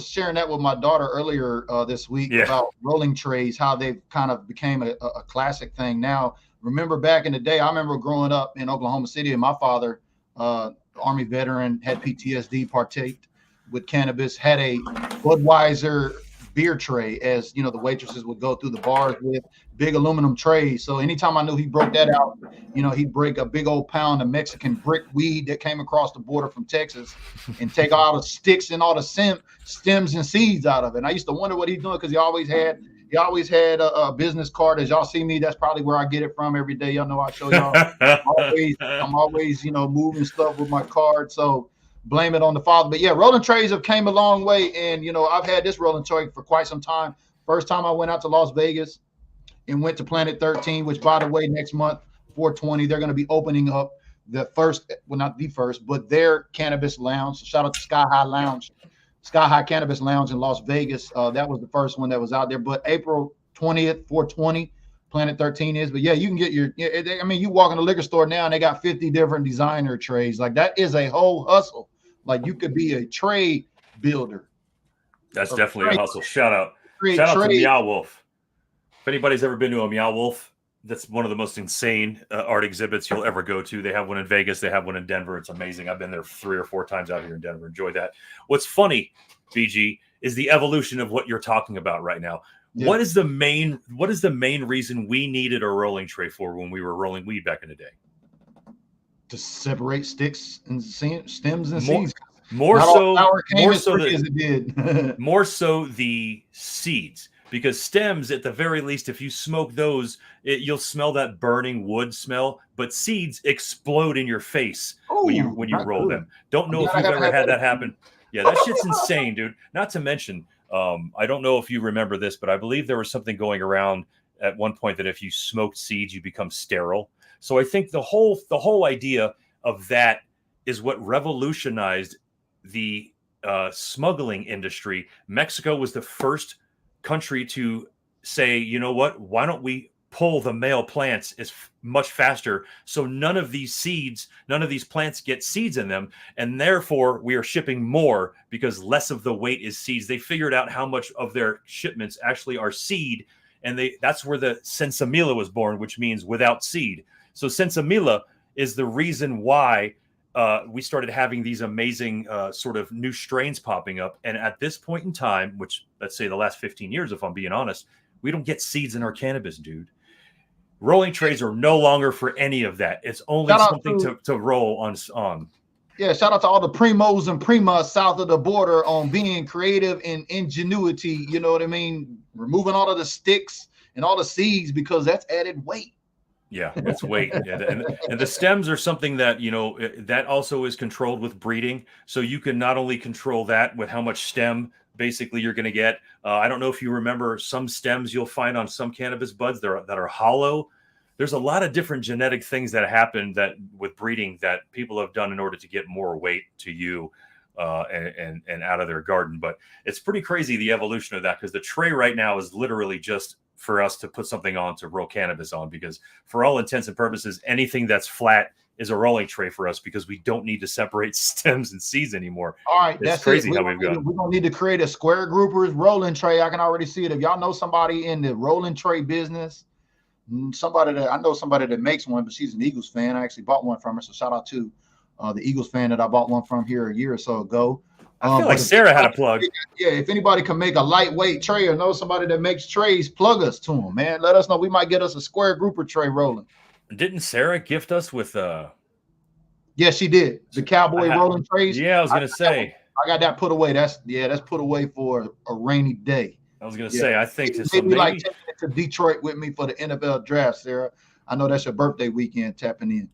sharing that with my daughter earlier this week about rolling trays, how they've kind of became a classic thing now. Remember back in the day, I remember growing up in Oklahoma City, and my father, Army veteran, had PTSD, partaked with cannabis, had a Budweiser beer tray, as you know, the waitresses would go through the bars with big aluminum trays. So anytime I knew he broke that out, you know, he'd break a big old pound of Mexican brick weed that came across the border from Texas and take all the sticks and all the stems and seeds out of it. And I used to wonder what he's doing, because he always had a business card. As y'all see me, that's probably where I get it from every day. Y'all know I show y'all. I'm always, you know, moving stuff with my card. So blame it on the father. But yeah, rolling trays have came a long way. And, you know, I've had this rolling tray for quite some time. First time I went out to Las Vegas and went to Planet 13, which, by the way, next month, 420, they're going to be opening up the first, well, not the first, but their cannabis lounge. So shout out to Sky High Cannabis Lounge in Las Vegas. That was the first one that was out there. But April 20th, 420, Planet 13 is. But yeah, you can get you walk in the liquor store now and they got 50 different designer trays. Like, that is a whole hustle. Like, you could be a tray builder. That's definitely a hustle. Shout out to Meow Wolf. If anybody's ever been to a Meow Wolf, that's one of the most insane art exhibits you'll ever go to. They have one in Vegas. They have one in Denver. It's amazing. I've been there 3 or 4 times out here in Denver. Enjoy that. What's funny, BG, is the evolution of what you're talking about right now. Yeah. What is the main reason we needed a rolling tray for when we were rolling weed back in the day? To separate sticks and stems and seeds. More so the seeds. Because stems, at the very least, if you smoke those, you'll smell that burning wood smell. But seeds explode in your face when you roll them. Don't know if you've ever had that happen. Yeah, that shit's insane, dude. Not to mention, I don't know if you remember this, but I believe there was something going around at one point that if you smoked seeds, you become sterile. So I think the whole idea of that is what revolutionized the smuggling industry. Mexico was the first country to say, you know what, why don't we pull the male plants as much faster, so none of these plants get seeds in them, and therefore we are shipping more because less of the weight is seeds. They figured out how much of their shipments actually are seed, and that's where the Sensimilla was born, which means without seed. So Sensimilla is the reason why we started having these amazing sort of new strains popping up. And at this point in time, which let's say the last 15 years, if I'm being honest, we don't get seeds in our cannabis, dude. Rolling trays are no longer for any of that. It's only something to roll on. Yeah, shout out to all the primos and primas south of the border on being creative and ingenuity. You know what I mean? Removing all of the sticks and all the seeds, because that's added weight. Yeah, that's weight. And the stems are something that, you know, that also is controlled with breeding. So you can not only control that with how much stem basically you're going to get. I don't know if you remember some stems you'll find on some cannabis buds that are hollow. there's a lot of different genetic things that happen that with breeding that people have done in order to get more weight to you and out of their garden. But it's pretty crazy, the evolution of that, because the tray right now is literally just for us to put something on to roll cannabis on, because for all intents and purposes, anything that's flat is a rolling tray for us, because we don't need to separate stems and seeds anymore. All right, it's crazy how we've gone. We're gonna need to create a square groupers rolling tray. I can already see it. If y'all know somebody in the rolling tray business, somebody that makes one, but she's an Eagles fan. I actually bought one from her, so shout out to the Eagles fan that I bought one from here a year or so ago. I feel like Sarah had a plug. Yeah, if anybody can make a lightweight tray or know somebody that makes trays, plug us to them, man. Let us know. We might get us a square grouper tray rolling. Didn't Sarah gift us with Yeah, she did. The Cowboy rolling trays. Yeah, I was gonna say. I got that put away. That's put away for a rainy day. I was gonna say, I think maybe like 10 minutes to Detroit with me for the NFL draft, Sarah. I know that's your birthday weekend tapping in.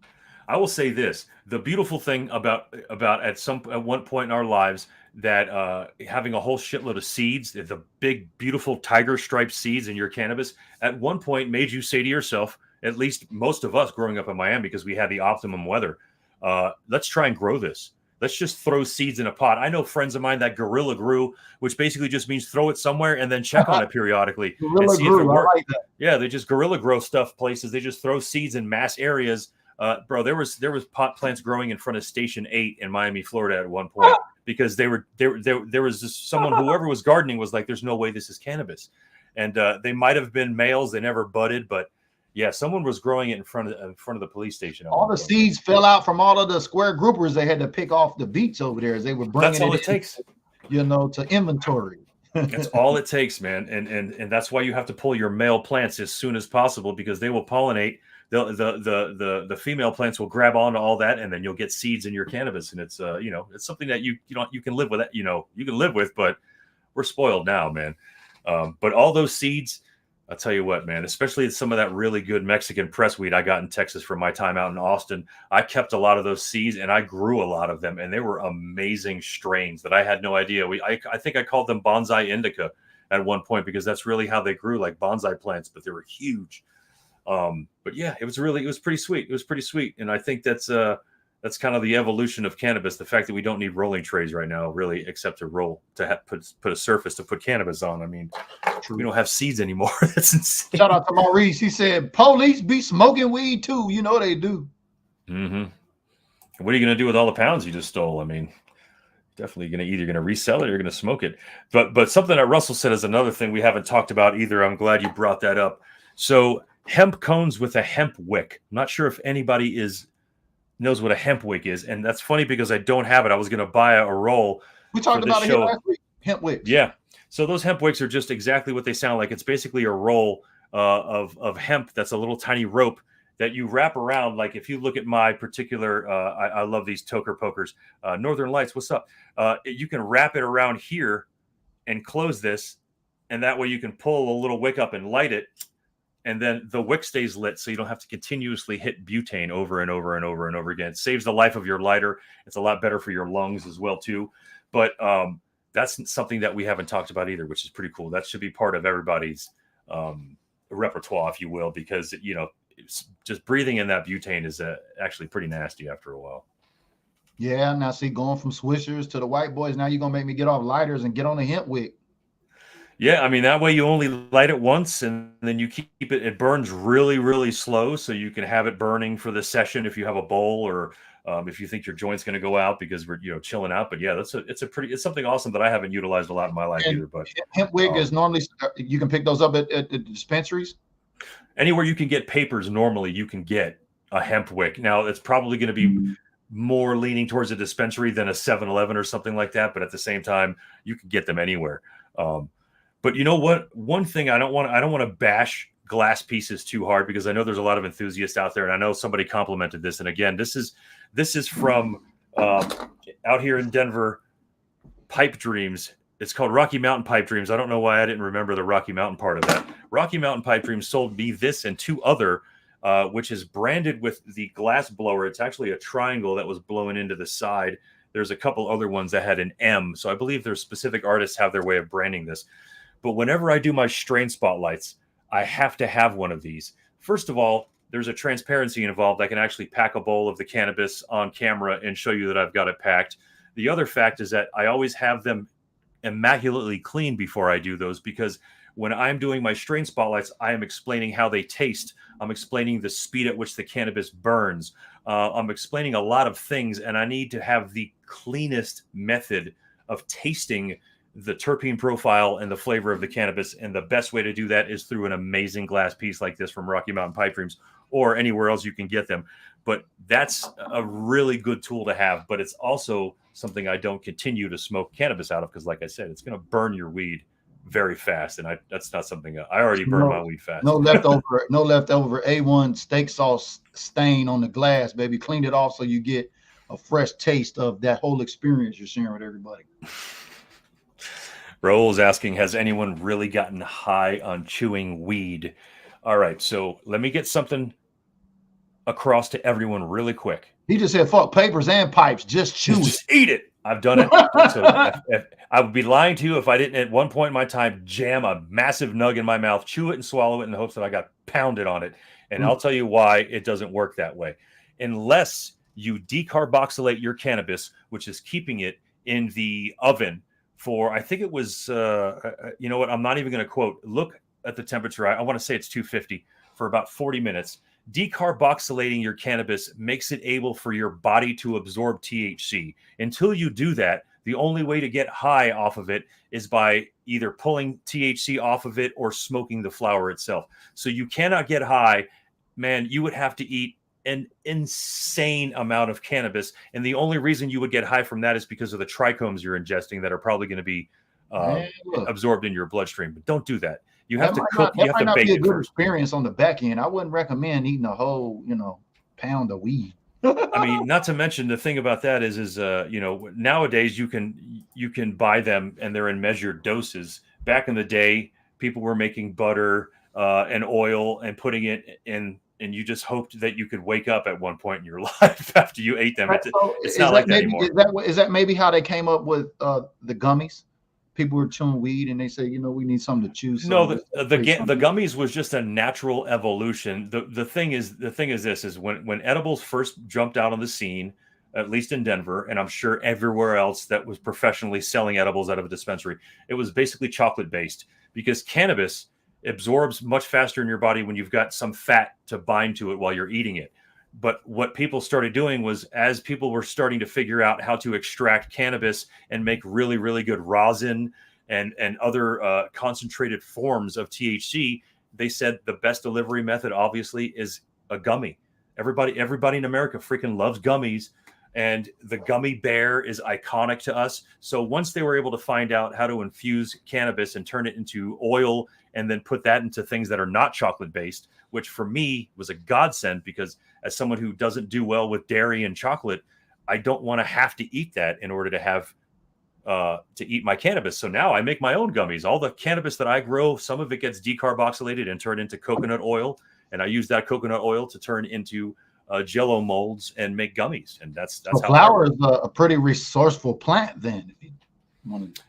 I will say this: the beautiful thing about at one point in our lives, that having a whole shitload of seeds, the big, beautiful tiger striped seeds in your cannabis, at one point made you say to yourself, at least most of us growing up in Miami, because we had the optimum weather, let's try and grow this. Let's just throw seeds in a pot. I know friends of mine that gorilla grew, which basically just means throw it somewhere and then check on it periodically and see if it works. Like yeah, they just gorilla grow stuff places. They just throw seeds in mass areas. Bro, there was pot plants growing in front of Station 8 in Miami, Florida at one point, because there was just someone, whoever was gardening was like, there's no way this is cannabis. And they might have been males. They never budded, but yeah, someone was growing it in front of the police station. All the seeds fell out from all of the square groupers they had to pick off the beach over there as they were bringing That's all it takes, to inventory. That's all it takes, man. And that's why you have to pull your male plants as soon as possible, because they will pollinate. The female plants will grab onto all that, and then you'll get seeds in your cannabis. And it's it's something that you can live with. That you can live with, but we're spoiled now, man. But all those seeds, I'll tell you what, man, especially some of that really good Mexican press weed I got in Texas from my time out in Austin. I kept a lot of those seeds and I grew a lot of them, and they were amazing strains that I had no idea. I think I called them bonsai indica at one point, because that's really how they grew, like bonsai plants, but they were huge. But yeah, it was pretty sweet. It was pretty sweet. And I think that's kind of the evolution of cannabis. The fact that we don't need rolling trays right now, really, except to roll, to put a surface to put cannabis on. I mean, True. We don't have seeds anymore. That's insane. Shout out to Maurice. He said, police be smoking weed too. You know they do. Mm-hmm. What are you going to do with all the pounds you just stole? I mean, definitely either going to resell it or you're going to smoke it. But something that Russell said is another thing we haven't talked about either. I'm glad you brought that up. So hemp cones with a hemp wick. I'm not sure if anybody knows what a hemp wick is, and that's funny because I don't have it. I was going to buy a roll. We talked about it here last week. Hemp wicks. Yeah. So those hemp wicks are just exactly what they sound like. It's basically a roll of hemp that's a little tiny rope that you wrap around. Like if you look at my particular, I love these toker pokers. Northern Lights, what's up? You can wrap it around here and close this, and that way you can pull a little wick up and light it. And then the wick stays lit, so you don't have to continuously hit butane over and over and over and over again. It saves the life of your lighter. It's a lot better for your lungs as well, too. But that's something that we haven't talked about either, which is pretty cool. That should be part of everybody's repertoire, if you will, because, just breathing in that butane is actually pretty nasty after a while. Yeah, now see, going from swishers to the white boys, now you're going to make me get off lighters and get on the hemp wick. Yeah, I mean, that way you only light it once and then you keep it. It burns really, really slow, so you can have it burning for the session if you have a bowl or if you think your joint's going to go out because we're chilling out. But yeah, it's something awesome that I haven't utilized a lot in my life either. But hemp wig is normally you can pick those up at the dispensaries. Anywhere you can get papers, normally you can get a hemp wick. Now it's probably going to be more leaning towards a dispensary than a 7-Eleven or something like that. But at the same time, you can get them anywhere. But you know what? One thing I don't want to bash glass pieces too hard, because I know there's a lot of enthusiasts out there, and I know somebody complimented this. And again, this is from out here in Denver, Pipe Dreams. It's called Rocky Mountain Pipe Dreams. I don't know why I didn't remember the Rocky Mountain part of that. Rocky Mountain Pipe Dreams sold me this and two other, which is branded with the glass blower. It's actually a triangle that was blown into the side. There's a couple other ones that had an M. So I believe there's specific artists have their way of branding this. But whenever I do my strain spotlights, I have to have one of these. First of all, there's a transparency involved. I can actually pack a bowl of the cannabis on camera and show you that I've got it packed. The other fact is that I always have them immaculately clean before I do those, because when I'm doing my strain spotlights, I am explaining how they taste. I'm explaining the speed at which the cannabis burns. I'm explaining a lot of things, and I need to have the cleanest method of tasting the terpene profile and the flavor of the cannabis. And the best way to do that is through an amazing glass piece like this from Rocky Mountain Pipe Dreams or anywhere else you can get them. But that's a really good tool to have. But it's also something I don't continue to smoke cannabis out of, because, like I said, it's going to burn your weed very fast, and that's not something I already burn my weed fast. No leftover A1 steak sauce stain on the glass, baby. Clean it off so you get a fresh taste of that whole experience you're sharing with everybody. Raul's asking, has anyone really gotten high on chewing weed? All right, so let me get something across to everyone really quick. He just said, fuck papers and pipes, just chew it. Just eat it. I've done it. So if I would be lying to you if I didn't at one point in my time jam a massive nug in my mouth, chew it and swallow it in the hopes that I got pounded on it. And I'll tell you why it doesn't work that way. Unless you decarboxylate your cannabis, which is keeping it in the oven for, I think it was, you know what, I'm not even going to quote. Look at the temperature. I want to say it's 250 for about 40 minutes. Decarboxylating your cannabis makes it able for your body to absorb THC. Until you do that, the only way to get high off of it is by either pulling THC off of it or smoking the flower itself. So you cannot get high, man. You would have to eat an insane amount of cannabis. And the only reason you would get high from that is because of the trichomes you're ingesting that are probably going to be absorbed in your bloodstream. But don't do that. You have to cook. You have to bake it first. That might not be a good experience on the back end. I wouldn't recommend eating a whole, pound of weed. I mean, not to mention the thing about that is nowadays you can buy them and they're in measured doses. Back in the day, people were making butter and oil and putting it in, and you just hoped that you could wake up at one point in your life after you ate them. It's not like that anymore. Is that maybe how they came up with the gummies? People were chewing weed and they say, we need something to chew. No, the gummies was just a natural evolution. The thing is this is when edibles first jumped out on the scene, at least in Denver, and I'm sure everywhere else that was professionally selling edibles out of a dispensary, it was basically chocolate based, because cannabis absorbs much faster in your body when you've got some fat to bind to it while you're eating it. But what people started doing was, as people were starting to figure out how to extract cannabis and make really, really good rosin and other concentrated forms of THC, they said the best delivery method, obviously, is a gummy. Everybody in America freaking loves gummies, and the gummy bear is iconic to us. So once they were able to find out how to infuse cannabis and turn it into oil and then put that into things that are not chocolate based, which for me was a godsend, because as someone who doesn't do well with dairy and chocolate, I don't want to have to eat that in order to have to eat my cannabis. So now I make my own gummies. All the cannabis that I grow, some of it gets decarboxylated and turned into coconut oil, and I use that coconut oil to turn into Jello molds and make gummies. And that's how flower is a pretty resourceful plant then.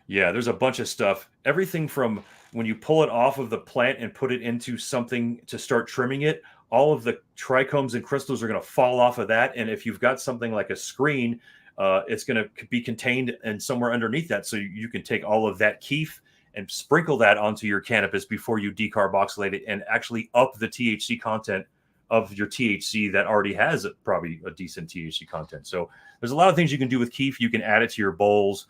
Yeah, there's a bunch of stuff. Everything from when you pull it off of the plant and put it into something to start trimming it, all of the trichomes and crystals are going to fall off of that. And if you've got something like a screen, it's going to be contained and somewhere underneath that. So you can take all of that keef and sprinkle that onto your cannabis before you decarboxylate it and actually up the THC content of your THC that already has probably a decent THC content. So there's a lot of things you can do with keef. You can add it to your bowls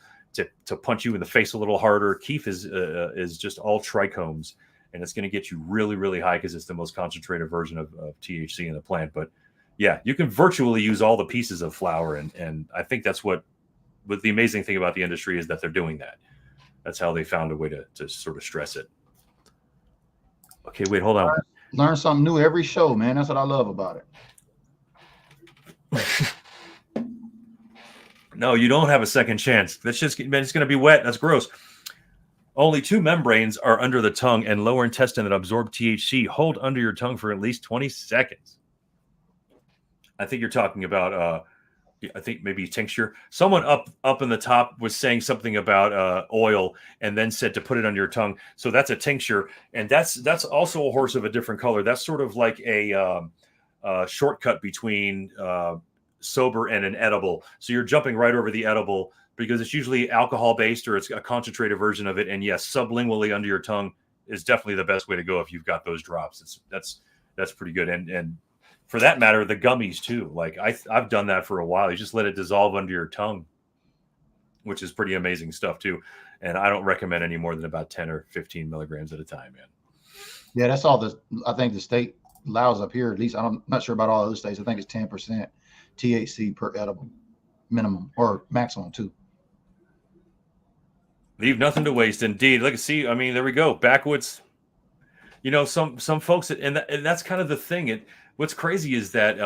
to punch you in the face a little harder. Keef is just all trichomes, and it's going to get you really, really high because it's the most concentrated version of THC in the plant. But yeah, you can virtually use all the pieces of flower, and I think that's what the amazing thing about the industry is that they're doing that. That's how they found a way to sort of stress it. Okay, wait, hold on. Learn something new every show, man. That's what I love about it. No, you don't have a second chance. That's just, man, it's going to be wet. That's gross. Only 2 membranes are under the tongue and lower intestine that absorb THC. Hold under your tongue for at least 20 seconds. I think you're talking about, I think maybe tincture. Someone up in the top was saying something about oil and then said to put it on your tongue. So that's a tincture. And that's also a horse of a different color. That's sort of like a shortcut between sober and an edible. So you're jumping right over the edible because it's usually alcohol based or it's a concentrated version of it. And yes, sublingually under your tongue is definitely the best way to go if you've got those drops. That's pretty good. And for that matter, the gummies too. Like I've done that for a while. You just let it dissolve under your tongue, which is pretty amazing stuff too. And I don't recommend any more than about 10 or 15 milligrams at a time, man. Yeah, that's all I think the state allows up here. At least I'm not sure about all other states. I think it's 10% THC per edible minimum or maximum too. Leave nothing to waste. Indeed. Look, see, I mean, there we go. Backwoods. You know, some folks, and that's kind of the thing. What's crazy is that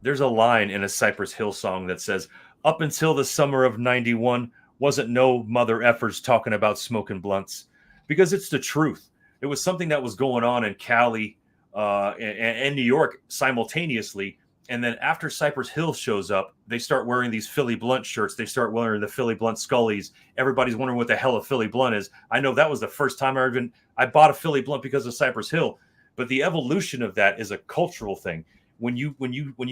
there's a line in a Cypress Hill song that says, "Up until the summer of '91, wasn't no mother effers talking about smoking blunts," because it's the truth. It was something that was going on in Cali and New York simultaneously. And then after Cypress Hill shows up, they start wearing these Philly Blunt shirts. They start wearing the Philly Blunt Scullies. Everybody's wondering what the hell a Philly Blunt is. I know that was the first time I bought a Philly Blunt because of Cypress Hill. But the evolution of that is a cultural thing. When you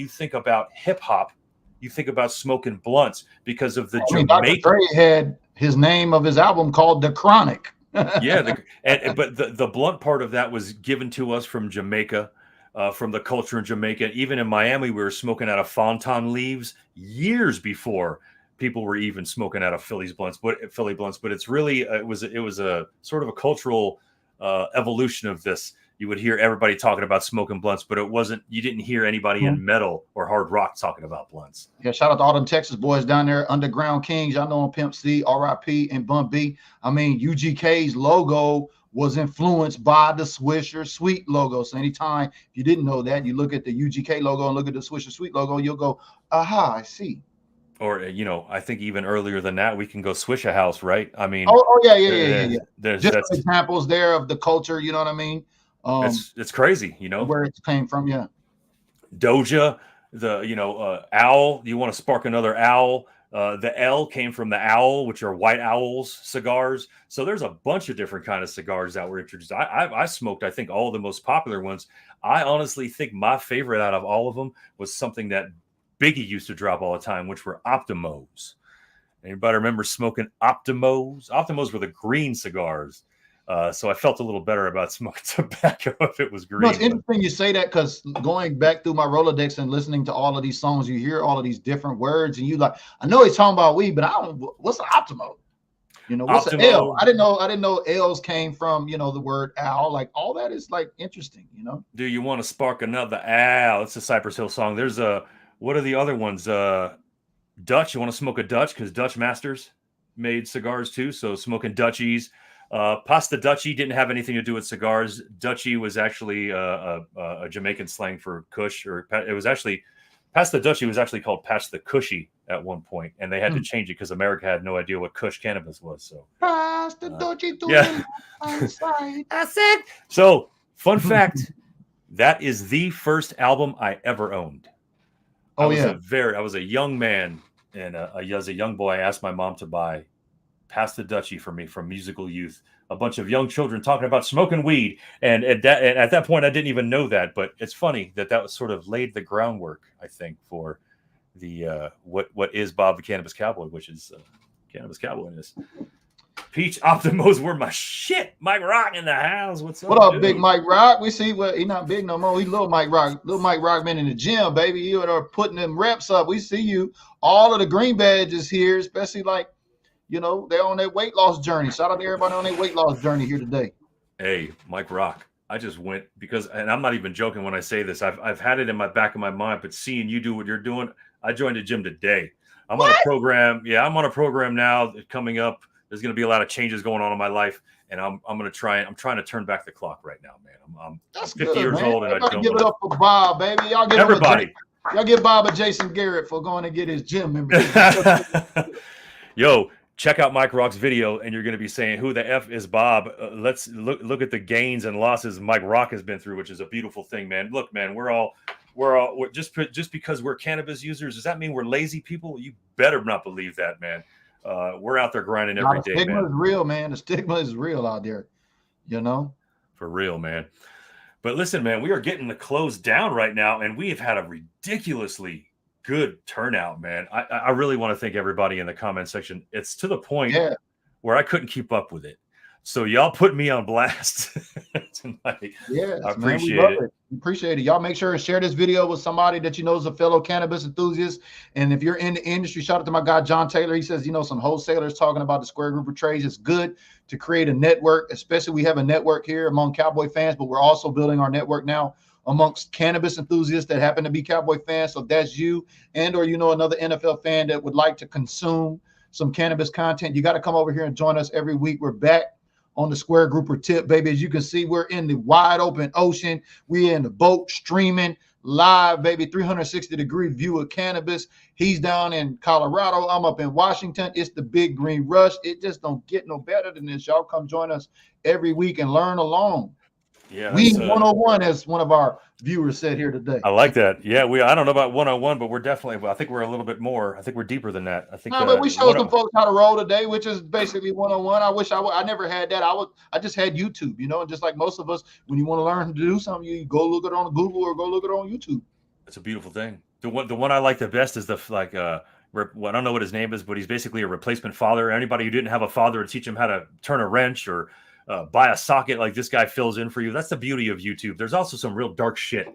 think about hip hop, you think about smoking blunts because of the Jamaican. Dr. Dre had his name of his album called The Chronic. Yeah, but the blunt part of that was given to us from Jamaica. From the culture in Jamaica. Even in Miami, we were smoking out of fontan leaves years before people were even smoking out of Philly blunts. But it's really it was a sort of a cultural evolution of this. You would hear everybody talking about smoking blunts, but you didn't hear anybody in metal or hard rock talking about blunts. Yeah, shout out to all them Texas boys down there, Underground Kings. Y'all know them, Pimp C, R.I.P. and Bun B. I mean, UGK's logo was influenced by the Swisher Sweet logo. So anytime if you didn't know that, you look at the UGK logo and look at the Swisher Sweet logo, you'll go, aha, I see. Or, I think even earlier than that, we can go Swish a House, right? I mean, yeah. There's just examples there of the culture, you know what I mean? It's crazy, where it came from. Yeah. Doja, owl, you want to spark another owl. The L came from the owl, which are White Owls cigars. So there's a bunch of different kind of cigars that were introduced. I smoked, I think, all the most popular ones. I honestly think my favorite out of all of them was something that Biggie used to drop all the time, which were Optimos. Anybody remember smoking Optimos? Optimos were the green cigars. So I felt a little better about smoking tobacco if it was green. It's interesting you say that because going back through my Rolodex and listening to all of these songs, you hear all of these different words, and you like, I know he's talking about weed, but I don't. What's an Optimo? What's an L? I didn't know L's came from the word owl. Like all that is like interesting. Do you want to spark another owl? It's a Cypress Hill song. There's what are the other ones? Dutch. You want to smoke a Dutch because Dutch Masters made cigars too. So smoking Dutchies. Pasta Dutchie didn't have anything to do with cigars. Dutchie was actually a Jamaican slang for Kush, or it was actually Pasta Dutchie was actually called Pasta Cushy at one point, and they had to change it because America had no idea what Kush cannabis was. So Pasta Dutchie, yeah. I said so. Fun fact: that is the first album I ever owned. I was a young man, and as a young boy, I asked my mom to buy Pasta Dutchie for me from Musical Youth. A bunch of young children talking about smoking weed, and at that point I didn't even know that. But it's funny that was sort of laid the groundwork, I think, for the what is Bob the Cannabis Cowboy, which is Cannabis Cowboy in this. Peach Optimos were my shit. Mike Rock in the house. What's up? What up, dude? Big Mike Rock? We see he's not big no more. He's little Mike Rock. Little Mike Rock been in the gym, baby. You are putting them reps up. We see you. All of the green badges here, especially like. They're on their weight loss journey. Shout out to everybody on their weight loss journey here today. Hey, Mike Rock. I just went because, and I'm not even joking when I say this. I've had it in my back of my mind, but seeing you do what you're doing, I joined a gym today. I'm on a program. Yeah, I'm on a program now coming up. There's going to be a lot of changes going on in my life, and I'm going to try. I'm trying to turn back the clock right now, man. I'm 50 years old, and I don't give it up for Bob, baby. Y'all give everybody. Y'all give Bob a Jason Garrett for going to get his gym membership. Yo. Check out Mike Rock's video, and you're going to be saying, "Who the F is Bob?" Let's look at the gains and losses Mike Rock has been through, which is a beautiful thing, man. Look, man, we're just because we're cannabis users, does that mean we're lazy people? You better not believe that, man. We're out there grinding every day, man. The stigma is real, man. The stigma is real out there, For real, man. But listen, man, we are getting the close down right now, and we have had a ridiculously good turnout, man. I really want to thank everybody in the comment section. It's to the point where I couldn't keep up with it. So y'all put me on blast tonight. Yes, I appreciate man, we it. love it. Appreciate it. Y'all make sure to share this video with somebody that you know is a fellow cannabis enthusiast. And if you're in the industry, shout out to my guy, John Taylor. He says, you know, some wholesalers talking about the Square Group of Trades. It's good to create a network, especially we have a network here among Cowboy fans, but we're also building our network now amongst cannabis enthusiasts that happen to be Cowboy fans. So if that's you and or, you know, another NFL fan that would like to consume some cannabis content, you got to come over here and join us every week. We're back on the Square Grouper tip, baby. As you can see, we're in the wide open ocean. We're in the boat streaming live, baby. 360-degree view of cannabis. He's down in Colorado. I'm up in Washington. It's the Big Green Rush. It just don't get no better than this. Y'all come join us every week and learn along. Yeah, we 101, as one of our viewers said here today. I like that. Yeah, I don't know about 101, but we're definitely, I think we're a little bit more. I think we're deeper than that. I think but we showed some folks how to roll today, which is basically 101. I wish I never had that. I just had YouTube, you know, and just like most of us, when you want to learn to do something, you go look it on Google or go look it on YouTube. It's a beautiful thing. The one I like the best is I don't know what his name is, but he's basically a replacement father. Anybody who didn't have a father to teach him how to turn a wrench or buy a socket, like this guy fills in for you. That's the beauty of YouTube. There's also some real dark shit.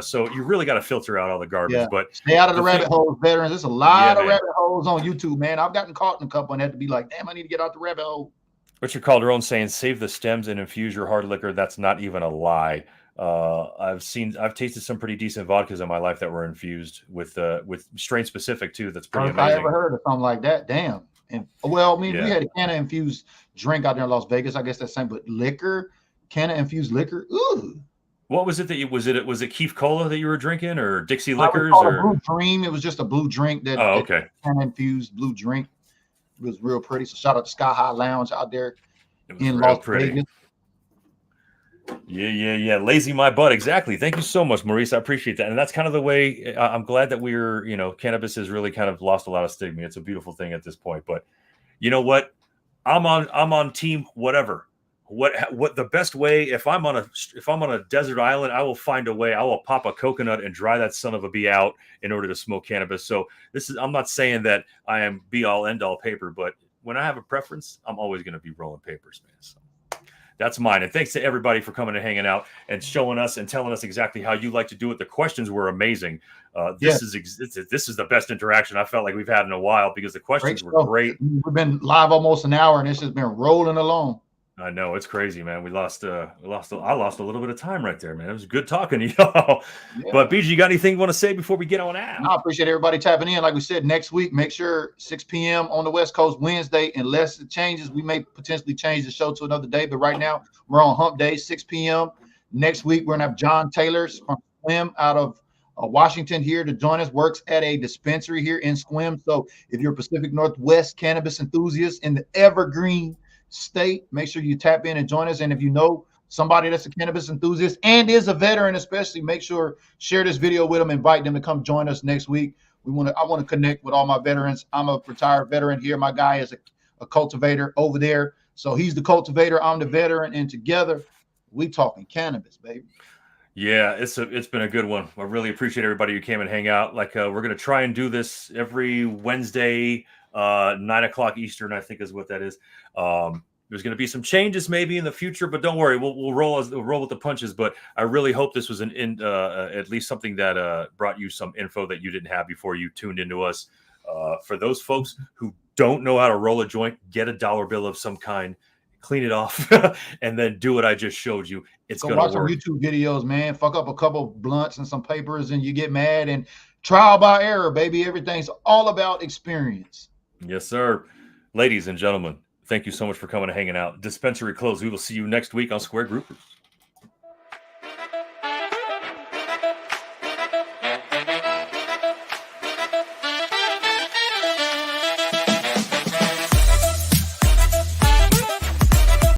So you really got to filter out all the garbage. But stay out of the rabbit holes, veterans. There's a lot of rabbit holes on YouTube, man. I've gotten caught in a couple and had to be like, damn, I need to get out the rabbit hole. Richard Calderon saying, save the stems and infuse your hard liquor. That's not even a lie. I've tasted some pretty decent vodkas in my life that were infused with strain specific too. That's pretty amazing. I ever heard of something like that. Damn. And well, I mean, we had a canna infused drink out there in Las Vegas. I guess that's the same, but liquor, canna infused liquor. Ooh. What was it that was it Keef Cola that you were drinking, or Dixie Liquors, or Blue Dream? It was just a blue drink that. Oh, okay. Canna infused blue drink. It was real pretty. So shout out to Sky High Lounge out there in Las Vegas. Yeah. Lazy my butt. Exactly. Thank you so much, Maurice. I appreciate that. And that's kind of the way I'm glad that we're, you know, cannabis has really kind of lost a lot of stigma. It's a beautiful thing at this point. But you know what? I'm on team whatever. What the best way, if I'm on a desert island, I will find a way. I will pop a coconut and dry that son of a bee out in order to smoke cannabis. So I'm not saying that I am be all end all paper, but when I have a preference, I'm always going to be rolling papers, man. So that's mine. And thanks to everybody for coming and hanging out and showing us and telling us exactly how you like to do it. The questions were amazing. This is the best interaction I felt like we've had in a while, because the questions were great. We've been live almost an hour and it's just been rolling along. I know, it's crazy, man. I lost a little bit of time right there, man. It was good talking to y'all. Yeah. But BG, you got anything you want to say before we get on out? I appreciate everybody tapping in. Like we said, next week, make sure 6 p.m. on the West Coast, Wednesday. Unless it changes, we may potentially change the show to another day. But right now, we're on Hump Day, 6 p.m. Next week, we're gonna have John Taylor from Squim out of Washington here to join us. Works at a dispensary here in Squim. So if you're a Pacific Northwest cannabis enthusiast in the Evergreen State, make sure you tap in and join us. And if you know somebody that's a cannabis enthusiast and is a veteran, especially, make sure share this video with them, invite them to come join us next week. I want to connect with all my veterans. I'm a retired veteran here. My guy is a cultivator over there. So he's the cultivator, I'm the veteran, and together we talking cannabis, baby. Yeah, it's been a good one. I really appreciate everybody who came and hang out. Like we're gonna try and do this every Wednesday, 9:00 Eastern, I think is what that is. There's going to be some changes maybe in the future, but don't worry, we'll roll with the punches. But I really hope this was at least something that brought you some info that you didn't have before you tuned into us. For those folks who don't know how to roll a joint, get a dollar bill of some kind, clean it off, and then do what I just showed you. It's going to work. Watch some YouTube videos, man. Fuck up a couple blunts and some papers, and you get mad. And trial by error, baby. Everything's all about experience. Yes, sir. Ladies and gentlemen, thank you so much for coming and hanging out. Dispensary closed. We will see you next week on Square Groupers.